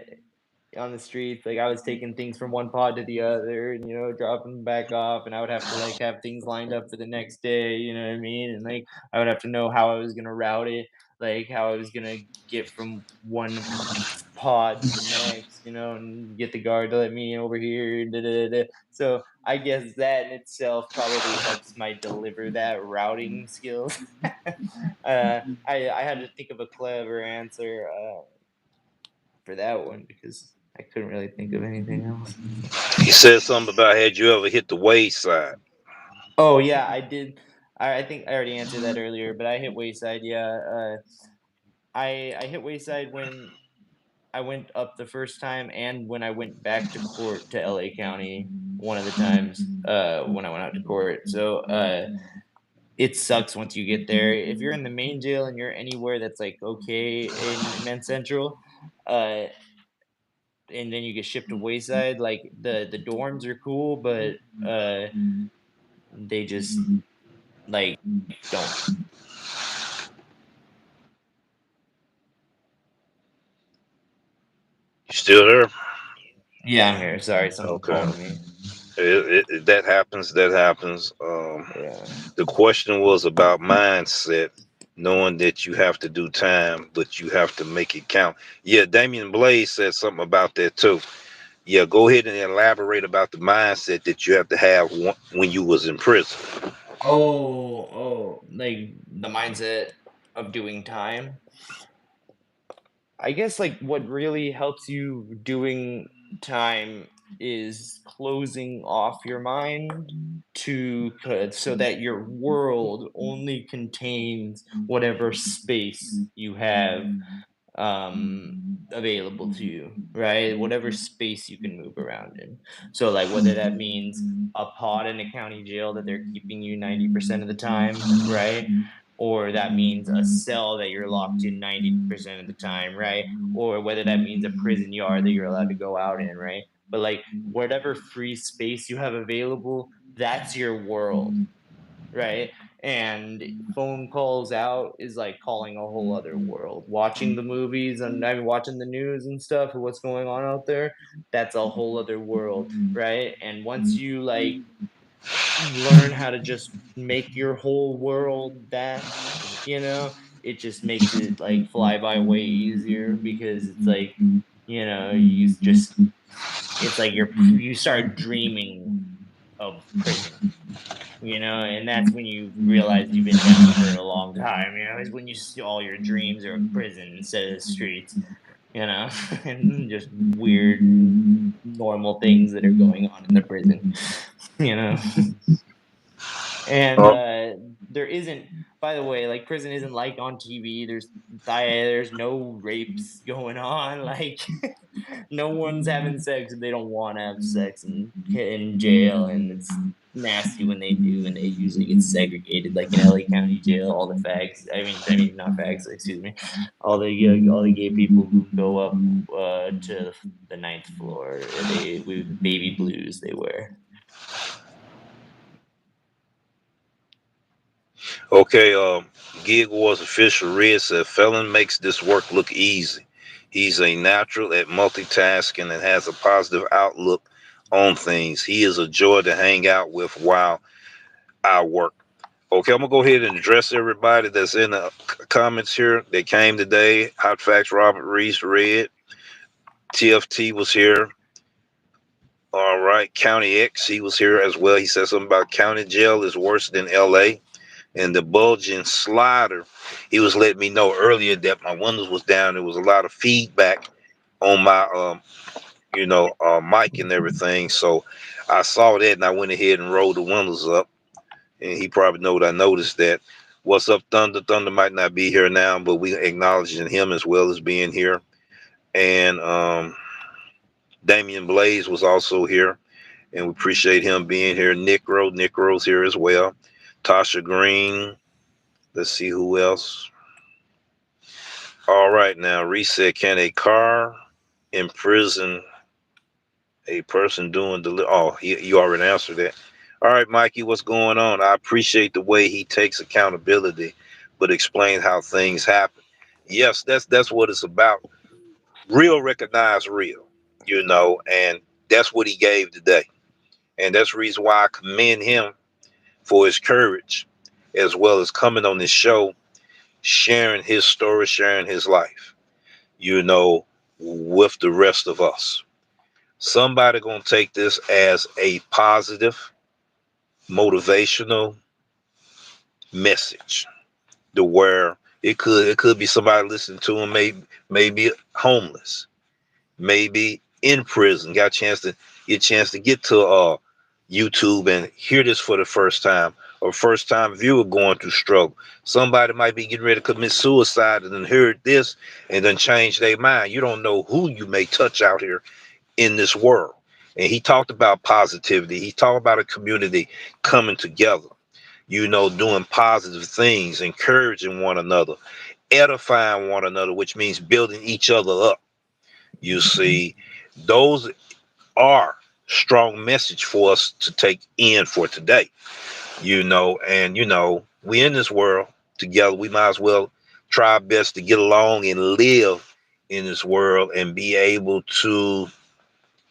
on the streets. Like I was taking things from one pod to the other, and dropping them back off, and I would have to like have things lined up for the next day. You know what I mean? And like I would have to know how I was gonna route it, like how I was gonna get from one pod to the next, and get the guard to let me in over here. Da, da, da, da. So I guess that in itself probably helps my deliver that routing skills. I had to think of a clever answer for that one because I couldn't really think of anything else. He said something about had you ever hit the wayside? Oh yeah, I did. I think I already answered that earlier, but I hit Wayside. Yeah, I hit Wayside when I went up the first time, and when I went back to court to LA County one of the times when I went out to court. So it sucks once you get there. If you're in the main jail and you're anywhere that's like okay in Men's Central, uh, and then you get shipped to Wayside, like the dorms are cool, but they just like don't. You still there? Yeah, I'm here. Sorry, someone Okay. called me. That happens. That happens. Yeah. The question was about mindset, knowing that you have to do time, but you have to make it count. Yeah, Damian Blaze said something about that too. Yeah, go ahead and elaborate about the mindset that you have to have when you was in prison. Oh, like the mindset of doing time. I guess like what really helps you doing time is closing off your mind so that your world only contains whatever space you have um available to you, right? Whatever space you can move around in. So like whether that means a pod in a county jail that they're keeping you 90% of the time, right? Or that means a cell that you're locked in 90% of the time, right? Or whether that means a prison yard that you're allowed to go out in, right? But like whatever free space you have available, that's your world, right? And phone calls out is like calling a whole other world. Watching the movies and I mean watching the news and stuff of what's going on out there, that's a whole other world, right? And once you like learn how to just make your whole world that, you know, it just makes it like fly by way easier because it's like, you just it's like you start dreaming of prison, and that's when you realize you've been down for a long time, is when you see all your dreams are of prison instead of the streets, and just weird normal things that are going on in the prison, you know. And Um, there isn't, by the way, like prison isn't like on TV. There's no rapes going on. Like no one's having sex if they don't want to have sex in jail, and it's nasty when they do, and they usually get segregated. Like in LA County Jail, all the fags. I mean not fags. Excuse me. All the gay people who go up to the ninth floor. They with baby blues they wear. okay, Gig Wars official Red said Felon makes this work look easy. He's a natural at multitasking and has a positive outlook on things. He is a joy to hang out with while I work. Okay, I'm gonna go ahead and address everybody that's in the comments here that came today. Hot Facts Robert Reese read. TFT was here. All right, County X, he was here as well. He said something about county jail is worse than LA. And the bulging slider, he was letting me know earlier that my windows was down. There was a lot of feedback on my mic and everything. So I saw that and I went ahead and rolled the windows up. And he probably know I noticed that. What's up, Thunder? Thunder might not be here now, but we acknowledging him as well as being here. And Damian Blaze was also here, and we appreciate him being here. Nick Rose here as well. Tasha Green. Let's see who else. All right, now reset. Can a car imprison a person doing Oh, you already answered that. All right, Mikey, what's going on? I appreciate the way he takes accountability, but explains how things happen. Yes, that's what it's about. Real recognize real, and that's what he gave today, and that's the reason why I commend him for his courage, as well as coming on this show, sharing his story, sharing his life. With the rest of us. Somebody gonna take this as a positive, motivational message. To where it could be somebody listening to him, maybe homeless, maybe in prison, got a chance to get to YouTube and hear this for the first time, or first time viewer going through struggle. Somebody might be getting ready to commit suicide and then heard this and then change their mind. You don't know who you may touch out here in this world. And he talked about positivity. He talked about a community coming together, doing positive things, encouraging one another, edifying one another, which means building each other up. You see, those are strong message for us to take in for today. And we in this world together. We might as well try our best to get along and live in this world and be able to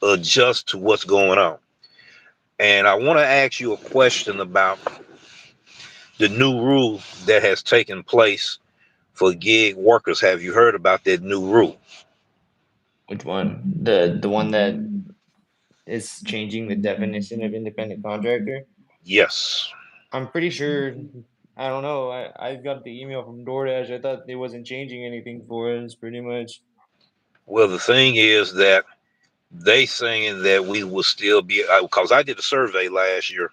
adjust to what's going on. And I want to ask you a question about the new rule that has taken place for gig workers. Have you heard about that new rule? Which one? The one that is changing the definition of independent contractor? Yes. I'm pretty sure. I don't know. I got the email from DoorDash. I thought it wasn't changing anything for us, pretty much. Well, the thing is that they saying that we will still be, because I did a survey last year,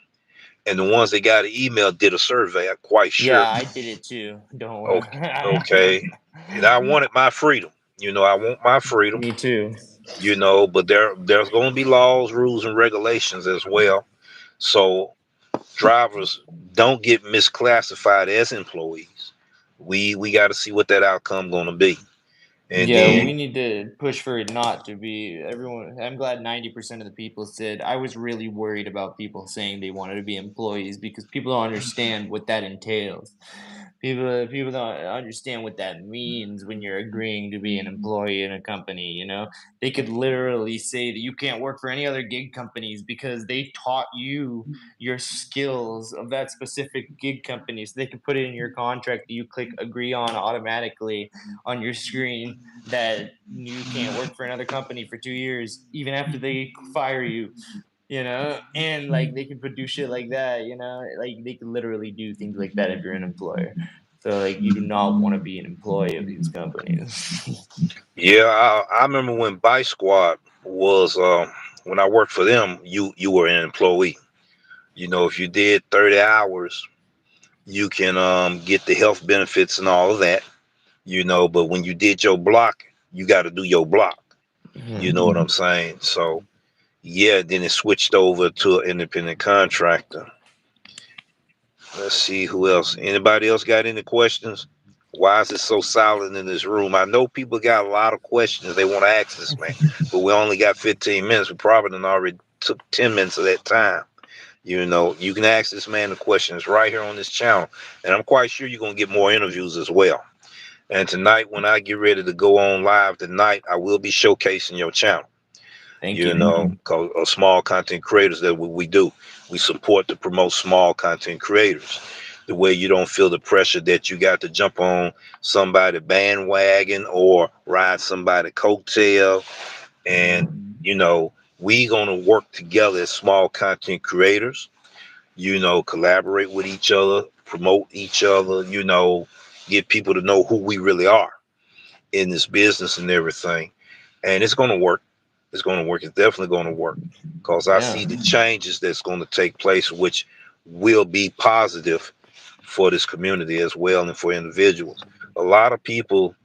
and the ones that got an email did a survey. I'm quite Yeah, sure. I did it too. Don't Okay, worry. okay, and I wanted my freedom. I want my freedom. Me too. But there's going to be laws, rules, and regulations as well. So drivers don't get misclassified as employees. We got to see what that outcome going to be, and Yeah, then we need to push for it not to be everyone. I'm glad 90% of the people said. I was really worried about people saying they wanted to be employees because people don't understand what that entails. People don't understand what that means when you're agreeing to be an employee in a company, you know? They could literally say that you can't work for any other gig companies because they taught you your skills of that specific gig company. So they could put it in your contract that you click agree on automatically on your screen that you can't work for another company for 2 years, even after they fire you, you know? And like they can do shit like that, you know? Like they can literally do things like that if you're an employer. So like you do not want to be an employee of these companies. yeah, I remember when Bike Squad was when I worked for them. You were an employee. If you did 30 hours, you can get the health benefits and all of that. But when you did your block, you got to do your block. You Mhm. know what I'm saying? So yeah, then it switched over to an independent contractor. Let's see who else. Anybody else got any questions? Why is it so silent in this room? I know people got a lot of questions they want to ask this man, but we only got 15 minutes. We probably done already took 10 minutes of that time. You can ask this man the questions right here on this channel, and I'm quite sure you're gonna get more interviews as well. And tonight, when I get ready to go on live tonight, I will be showcasing your channel. Thank you. Called small content creators. That what we do. We support to promote small content creators. The way you don't feel the pressure that you got to jump on somebody bandwagon or ride somebody coattail. And we gonna work together as small content creators. Collaborate with each other, promote each other. Get people to know who we really are in this business and everything. And it's gonna work. It's going to work. It's definitely going to work because I Yeah. see the changes that's going to take place, which will be positive for this community as well and for individuals. A lot of people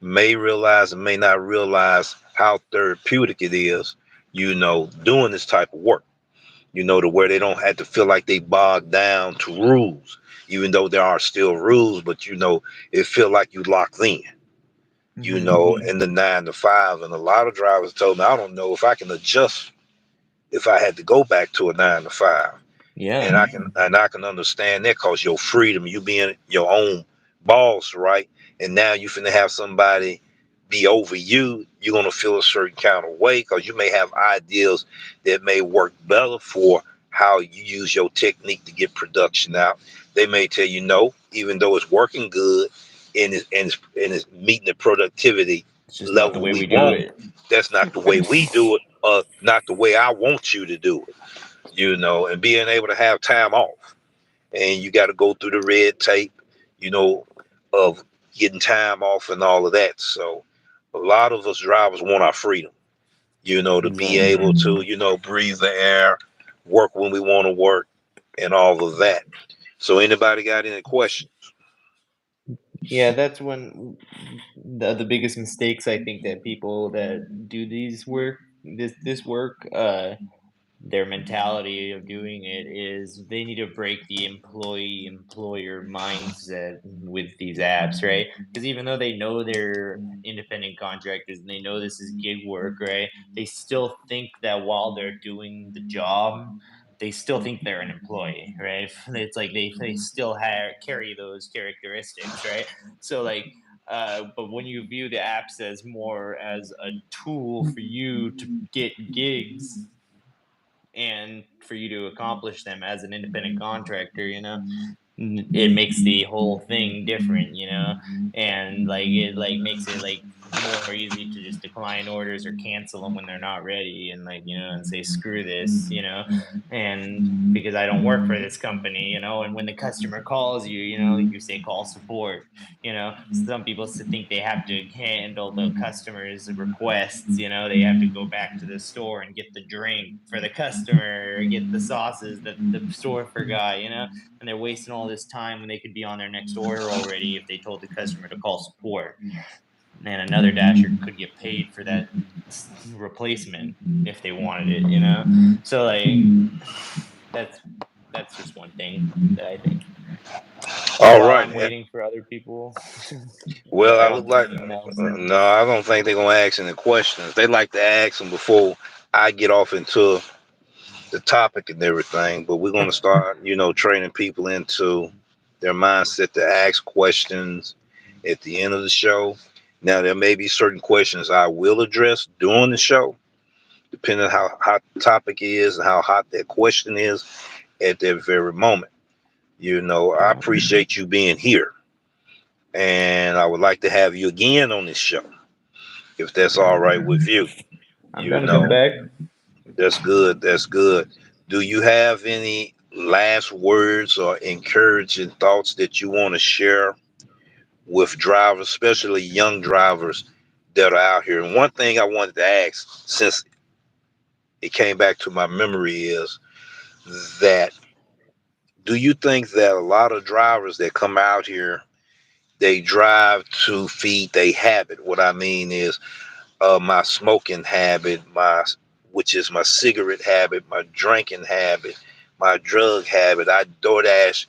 may realize and may not realize how therapeutic it is, doing this type of work, to where they don't have to feel like they bogged down to rules, even though there are still rules, but it feel like you locked in Hmm. in the 9 to 5. And a lot of drivers told me, I don't know if I can adjust if I had to go back to a 9 to 5. And Yeah. I can understand that because your freedom, you being your own boss, right? And now you finna have somebody be over you, you're gonna feel a certain kind of way because you may have ideas that may work better for how you use your technique to get production out. They may tell you no, even though it's working good and it's meeting the productivity It's just not the level way we we do want. it. That's not the way we do it, not the way I want you to do it, and being able to have time off. And you got to go through the red tape, you know, of getting time off and all of that. So a lot of us drivers want our freedom, to be Exactly. able to, breathe the air, work when we want to work, and all of that. So anybody got any questions? Yeah, that's when the biggest mistakes I think that people that do this work their mentality of doing it is they need to break the employee employer mindset with these apps, right? Because even though they know they're independent contractors and they know this is gig work, right, they still think that while they're doing the job they still think they're an employee, right? It's like they still carry those characteristics, right? So like but when you view the apps as more as a tool for you to get gigs and for you to accomplish them as an independent contractor, it makes the whole thing different, and like it like makes it like more easy to just decline orders or cancel them when they're not ready, and like, and say screw this, and because I don't work for this company, and when the customer calls you, you say call support. Some people think they have to handle the customer's requests. They have to go back to the store and get the drink for the customer, or get the sauces that the store forgot, and they're wasting all this time when they could be on their next order already if they told the customer to call support. And another dasher could get paid for that replacement if they wanted it. So like that's that's just one thing that I think. All While right. I'm waiting for other people, Well, I I look don't think like anyone else. no. I don't think they're gonna ask any questions. They like to ask them before I get off into the topic and everything. But we're gonna start, training people into their mindset to ask questions at the end of the show. Now, there may be certain questions I will address during the show, depending on how hot the topic is and how hot that question is at that very moment. I Right. appreciate you being here, and I would like to have you again on this show, if that's all right with you. I'm You down to come know, back. that's good. That's good. Do you have any last words or encouraging thoughts that you want to share with drivers, especially young drivers that are out here? And one thing I wanted to ask, since it came back to my memory, is that do you think that a lot of drivers that come out here, they drive to feed their habit? What I mean is, my smoking habit, which is my cigarette habit, my drinking habit, my drug habit. I DoorDash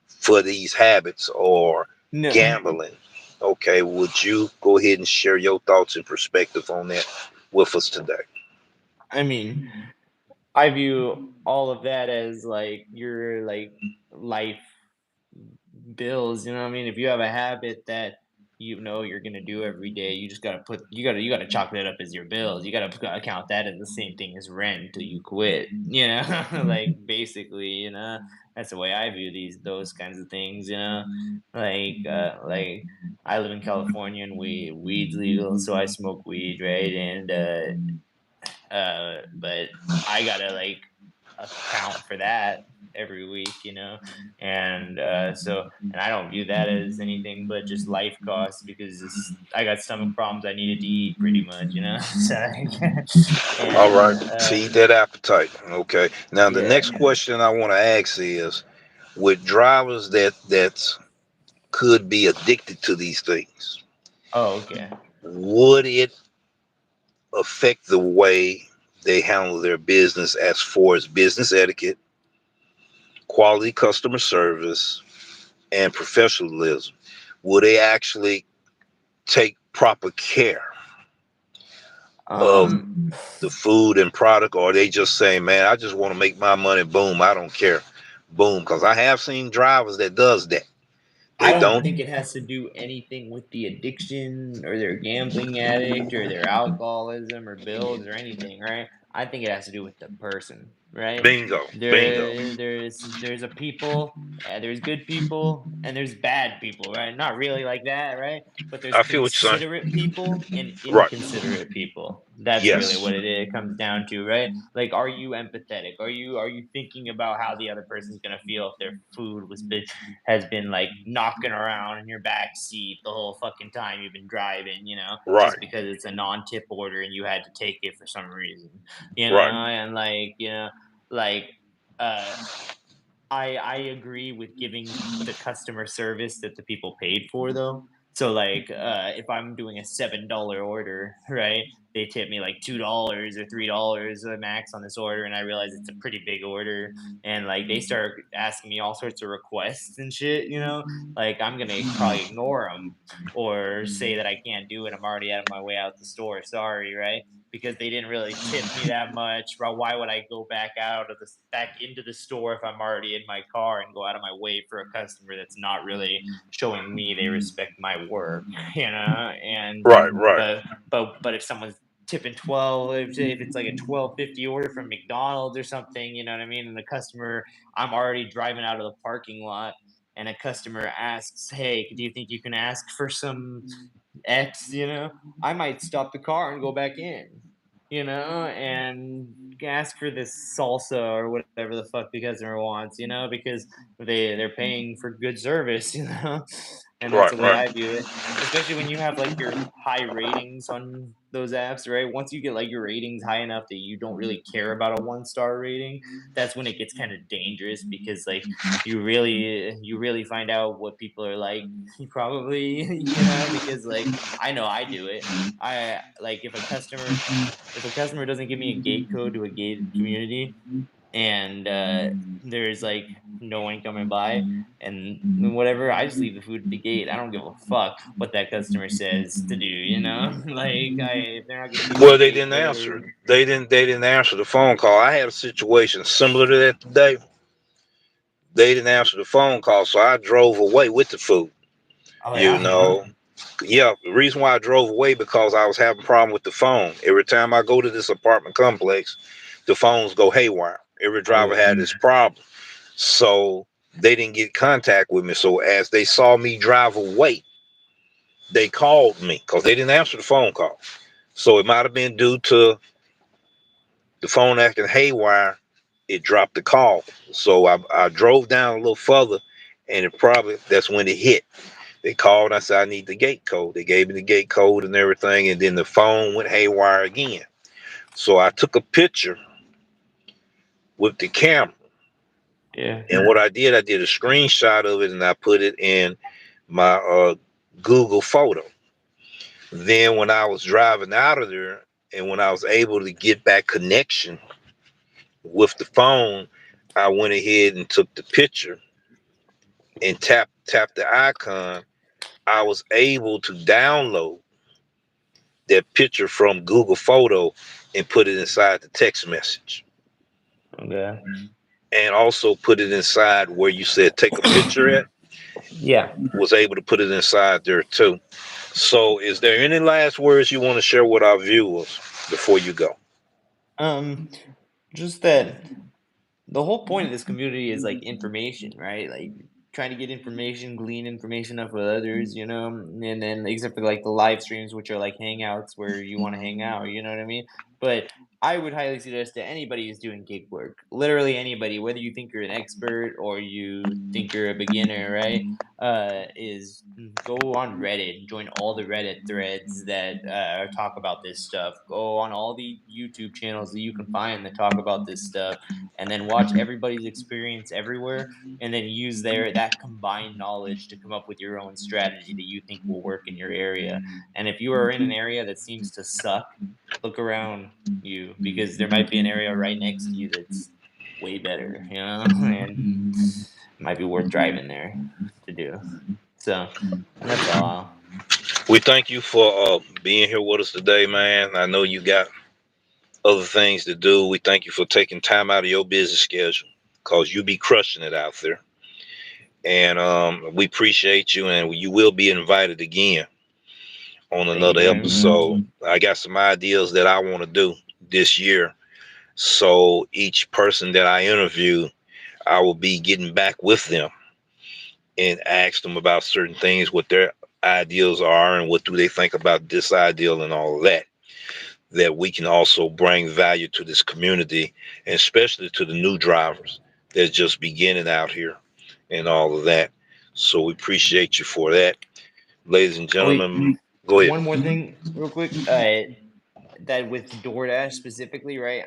for these habits, or No, gambling. Okay, would you go ahead and share your thoughts and perspective on that with us today? I mean, I view all of that as like your like life bills. You know what I mean? If you have a habit that you're gonna do every day, you just gotta you gotta chalk that up as your bills. You gotta count that as the same thing as rent till you quit. Like basically, that's the way I view those kinds of things. Like I live in California and weed's legal, so I smoke weed, right? And but I gotta like account for that every week, and I don't view that as anything but just life costs because I got stomach problems. I needed to eat pretty much, so All and right, feed that appetite. Okay. Now the yeah. next question I want to ask is, with drivers that could be addicted to these things, Oh, okay. would it affect the way they handle their business as far as business etiquette, quality customer service, and professionalism? Will they actually take proper care of Um, the food and product, or are they just saying, man, I just want to make my money, boom, I don't care, boom? Because I have seen drivers that does that. I They don't don't. think it has to do anything with the addiction or their gambling addict or their alcoholism or bills or anything, right? I think it has to do with the person, right? Bingo, bingo. There's a people, there's good people and there's bad people, right? Not really like that, right? But there's I feel what you're saying. considerate people and Right. inconsiderate people. That's really Yes. what it comes down to, right? Like, are you empathetic? Are you thinking about how the other person's gonna feel if their food has been like knocking around in your back seat the whole fucking time you've been driving, Right. just because it's a non-tip order and you had to take it for some reason, Right. and like uh I agree with giving the customer service that the people paid for though. So like if I'm doing a $7 order, right? They tip me like $2 or $3 max on this order, and I realize it's a pretty big order, and like they start asking me all sorts of requests and shit, like I'm gonna probably ignore them or say that I can't do it. I'm already out of my way out the store. Sorry, right? Because they didn't really tip me that much. Bro, why would I go back into the store if I'm already in my car and go out of my way for a customer that's not really showing me they respect my work, And Right. Right. but if someone's tipping 12, if it's like a 12.50 order from McDonald's or something, you know what I mean? And the customer, I'm already driving out of the parking lot and a customer asks, "Hey, do you think you can ask for some X, I might stop the car and go back in, and ask for this salsa or whatever the fuck the customer wants, because they're paying for good service, and that's Right, the way right. I view it. Especially when you have like your high ratings on those apps, right? Once you get like your ratings high enough that you don't really care about a 1-star rating, that's when it gets kind of dangerous because like you really find out what people are like probably, because like I know I do it. I like if a customer doesn't give me a gate code to a gated community and there's like no one coming by and whatever, I just leave the food at the gate. I don't give a fuck what that customer says to do, like if they're not gonna give me Well, a they gate didn't code answer. or They didn't answer the phone call. I had a situation similar to that today. They didn't answer the phone call, so I drove away with the food. oh You yeah. know, yeah. The reason why I drove away because I was having a problem with the phone. Every time I go to this apartment complex, the phones go haywire. Every Oh driver yeah. had this problem, so they didn't get contact with me. So as they saw me drive away, they called me because they didn't answer the phone call. So it might have been due to the phone acting haywire. It dropped the call. So I drove down a little further, and it probably that's when it hit. They called. I said I need the gate code. They gave me the gate code and everything, and then the phone went haywire again. So I took a picture with the camera, Yeah. and what I did a screenshot of it, and I put it in my Google photo. Then when I was driving out of there, and when I was able to get back connection with the phone, I went ahead and took the picture and tapped the icon. I was able to download that picture from Google Photo and put it inside the text message. Okay. And also put it inside where you said take a picture at, Yeah. was able to put it inside there too. So is there any last words you want to share with our viewers before you go? um just that the whole point of this community is like information, right? Like trying to get information, glean information off with others, and then except for like the live streams, which are like hangouts where you want to hang out, you know what I mean? But I would highly suggest that anybody who's doing gig work, literally anybody, whether you think you're an expert or you think you're a beginner, right? Is go on Reddit and join all the Reddit threads that talk about this stuff. Go on all the YouTube channels that you can find that talk about this stuff and then watch everybody's experience everywhere and then use that combined knowledge to come up with your own strategy that you think will work in your area. And if you are in an area that seems to suck, look around you because there might be an area right next to you that's way better, and it might be worth driving there to do. So that's all. We thank you for being here with us today, man. I know you got other things to do. We thank you for taking time out of your busy schedule because you be crushing it out there. And we appreciate you, and you will be invited again on Thank you another very much. episode. I got some ideas that I want to do this year. So each person that I interview, I will be getting back with them and ask them about certain things, what their ideals are, and what do they think about this ideal and all of that. That we can also bring value to this community, and especially to the new drivers that's just beginning out here and all of that. So we appreciate you for that, ladies and Oh, wait, gentlemen. Go ahead. one more thing, real quick. That with DoorDash specifically, right?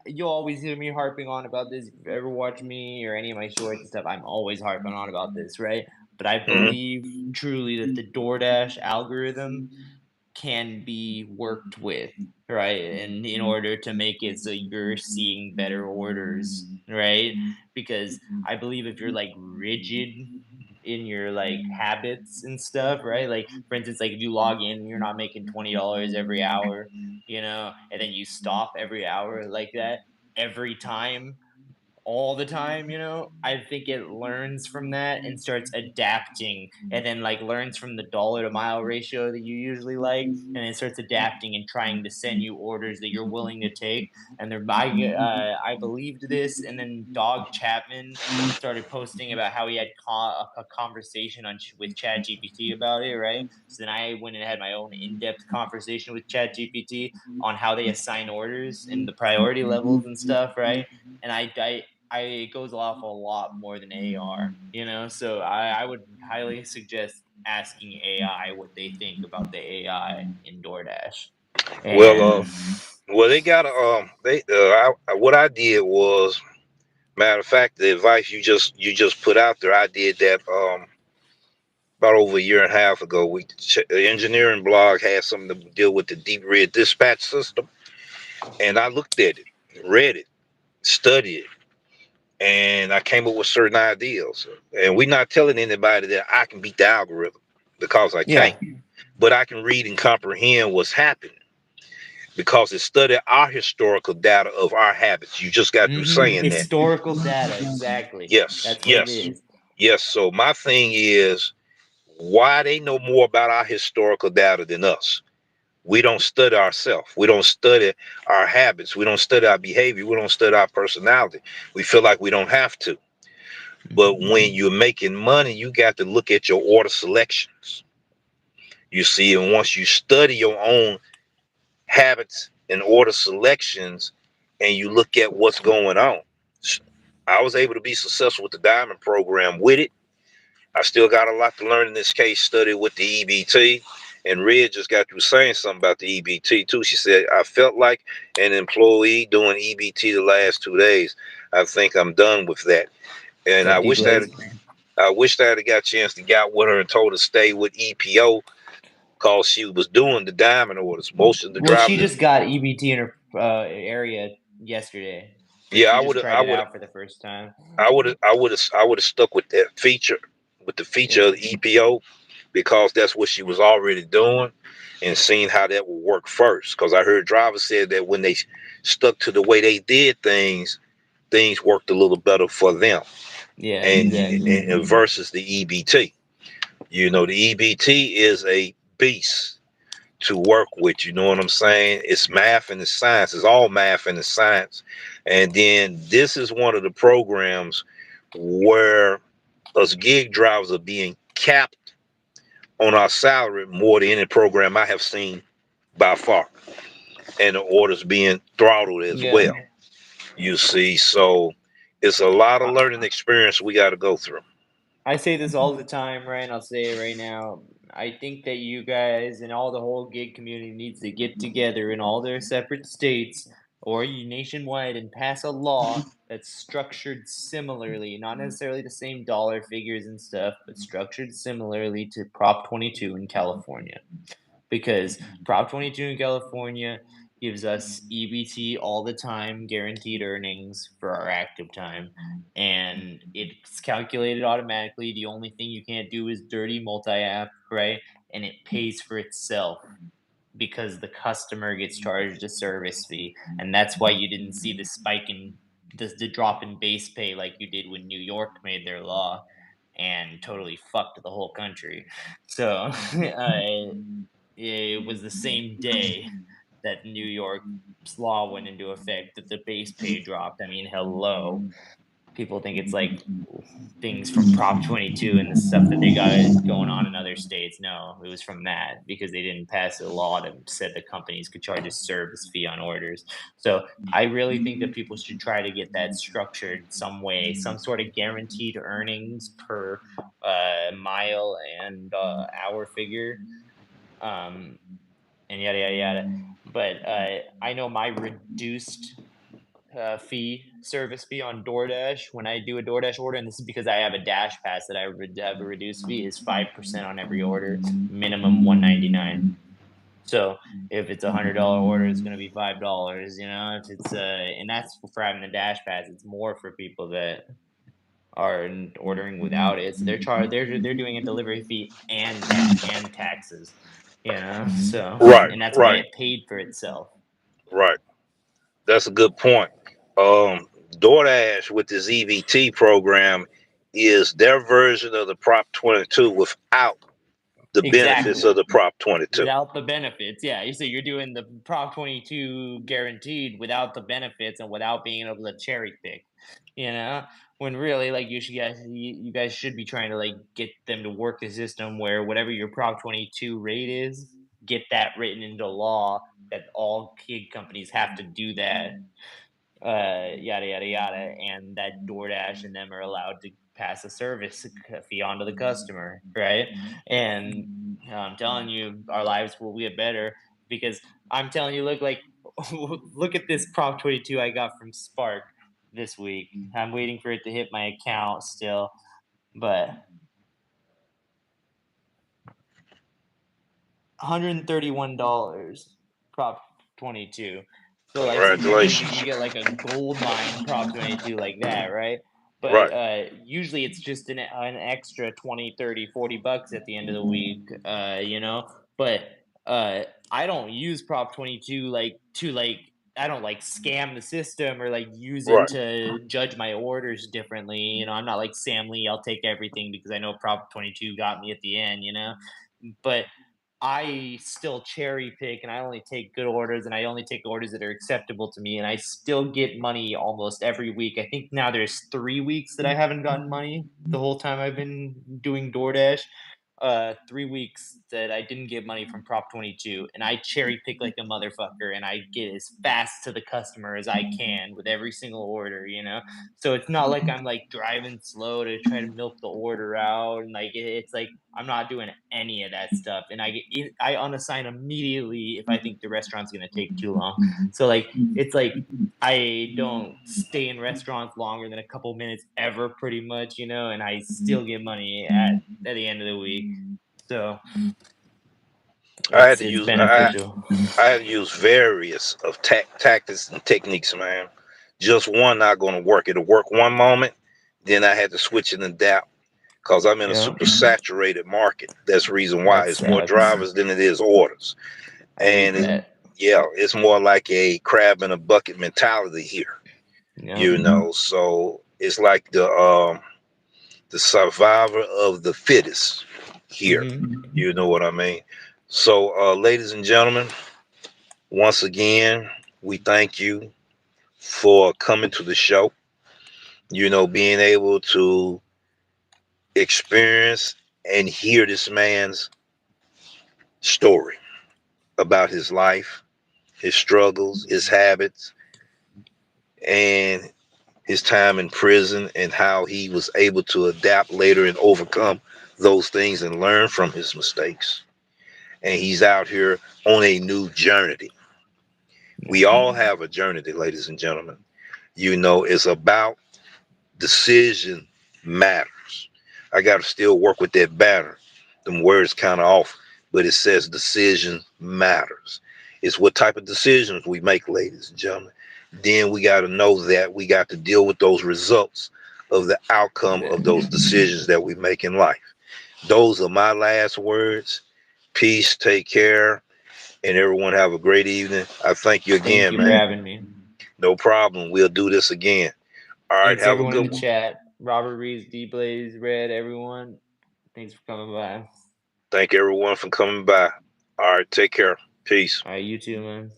You'll always hear me harping on about this. If you ever watch me or any of my shorts and stuff, I'm always harping on about this, right? But I Mhm. believe truly that the DoorDash algorithm can be worked with, right? And in order to make it so you're seeing better orders, right? Because I believe if you're like rigid in your like habits and stuff, right? Like for instance, like if you log in and you're not making $20 every hour, and then you stop every hour like that every time all the time, I think it learns from that and starts adapting, and then like learns from the dollar to mile ratio that you usually like, and then starts adapting and trying to send you orders that you're willing to take. And I believed this, and then Dog Chapman started posting about how he had a conversation with ChatGPT about it, right? So then I went and had my own in-depth conversation with ChatGPT on how they assign orders and the priority levels and stuff, right? And it goes off a lot more than AR, So I would highly suggest asking AI what they think about the AI in DoorDash. Well, And they got a what I did was, matter of fact, the advice you just put out there, I did that about over a year and a half ago. The engineering blog had something to deal with the deep red dispatch system, and I looked at it, read it, studied it, and I came up with certain ideas. And we're not telling anybody that I can beat the algorithm, because I yeah. can't. But I can read and comprehend what's happening because it studied our historical data of our habits. You just got through saying that. Historical data, exactly. Yes, That's what it yes, is. yes. So my thing is, why they know more about our historical data than us? We don't study ourselves. We don't study our habits. We don't study our behavior. We don't study our personality. We feel like we don't have to. But Mhm. when you're making money, you got to look at your order selections. You see, and once you study your own habits and order selections, and you look at what's going on, I was able to be successful with the diamond program with it. I still got a lot to learn in this case study with the EBT. And Red just got through saying something about the EBT too. She said, I felt like an employee doing EBT the last 2 days. I think I'm done with that. And What up, D Blaze? I wish that I got a chance to get with her and told her to stay with EPO, because she was doing the diamond orders. Most of the Well, she drivers, just got EBT in her area yesterday, so yeah, she just tried it out for the first time. I would have stuck with that feature, with the feature Yeah, of the EPO, because that's what she was already doing, and seeing how that would work first. Because I heard drivers said that when they stuck to the way they did things, things worked a little better for them, yeah, exactly. and versus the EBT. You know, the EBT is a beast to work with. You know what I'm saying? It's math and it's science. It's all math and it's science. And then this is one of the programs where us gig drivers are being capped on our salary more than any program I have seen by far. And the orders being throttled as Yeah. well. You see, so it's a lot of learning experience we got to go through. I say this all the time, right? And I'll say it right now. I think that you guys and all the whole gig community needs to get together in all their separate states or nationwide and pass a law that's structured similarly, not necessarily the same dollar figures and stuff, but structured similarly to Prop 22 in California, because Prop 22 in California gives us EBT all the time, guaranteed earnings for our active time, and it's calculated automatically. The only thing you can't do is dirty multi app, right? And it pays for itself because the customer gets charged a service fee, and that's why you didn't see the spike in the drop in base pay like you did when New York made their law and totally fucked the whole country. So it was the same day that New York's law went into effect that the base pay dropped. I mean, hello. People think it's like things from Prop 22 and the stuff that they got going on in other states. No, it was from that because they didn't pass a law that said that companies could charge a service fee on orders. So I really think that people should try to get that structured some way, some sort of guaranteed earnings per mile and hour figure. Um, and yada yada yada. But I know my reduced service fee on DoorDash when I do a DoorDash order, and this is because I have a Dash Pass that have a reduced fee is 5% on every order, minimum 199. So if it's $100 order, it's going to be $5. If it's and that's for having a Dash Pass. It's more for people that are ordering without it. So they're doing a delivery fee and that and taxes. So Right, and that's why right, it paid for itself. right. That's a good point. DoorDash with this EVT program is their version of the Prop 22 without the benefits Exactly. of the Prop 22. Without the benefits, yeah. So you're doing the Prop 22 guaranteed without the benefits and without being able to cherry pick, you know? When really, like, you guys should be trying to, like, get them to work the system where whatever your Prop 22 rate is, get that written into law that all gig companies have to do that, yada yada yada, and that DoorDash and them are allowed to pass a service fee on to the customer, right? And I'm telling you, our lives will get better because I'm telling you, look like look at this Prop 22 I got from Spark this week. I'm waiting for it to hit my account still, but $131 Prop 22. So like usually you Congratulations. get like a gold mine Prop 22 like that, right? But Right, usually it's just an extra 20, 30, $40 at the end of the week, you know? But I don't use Prop 22 like to like I don't like scam the system or like use it right. to judge my orders differently. You know, I'm not like Sam Lee, I'll take everything because I know Prop 22 got me at the end, you know? But I still cherry pick and I only take good orders and I only take orders that are acceptable to me and I still get money almost every week. I think now there's 3 weeks that I haven't gotten money the whole time I've been doing DoorDash. 3 weeks that I didn't get money from Prop 22 and I cherry pick like a motherfucker and I get as fast to the customer as I can with every single order, you know? So it's not like I'm like driving slow to try to milk the order out and like it's like I'm not doing any of that stuff, and I unassign immediately if I think the restaurant's gonna take too long. So like it's like I don't stay in restaurants longer than a couple minutes ever, pretty much, you know, and I still get money at the end of the week. So I had to it's use I, beneficial. I had to use various of tactics and techniques, man. Just one not going to work. It'll work one moment, then I had to switch and adapt because I'm in a Yeah, super saturated market. That's the reason why that it's more sucks. drivers than it is orders, I hate and that. yeah, it's more like a crab in a bucket mentality here. Yep. So it's like the survivor of the fittest here. Hmm. You know what I mean? So, ladies and gentlemen, once again, we thank you for coming to the show. Being able to experience and hear this man's story about his life, his struggles, his habits, and his time in prison, and how he was able to adapt later and overcome those things and learn from his mistakes. And he's out here on a new journey. We all have a journey, ladies and gentlemen. It's about decision matters. I got to still work with that banner. Them words kind of off, but it says decision matters. It's what type of decisions we make, ladies and gentlemen. Then we got to know that we got to deal with those results of the outcome of those decisions that we make in life. Those are my last words. Peace, take care, and everyone have a great evening. I thank you Thank again, you for man. having me. No problem. We'll do this again. All right, Thanks have a everyone in good the one. chat. Robert Reeves, D Blaze, Red, everyone. Thanks for coming by. Thank everyone for coming by. All right, take care. Peace. All right, you too, man.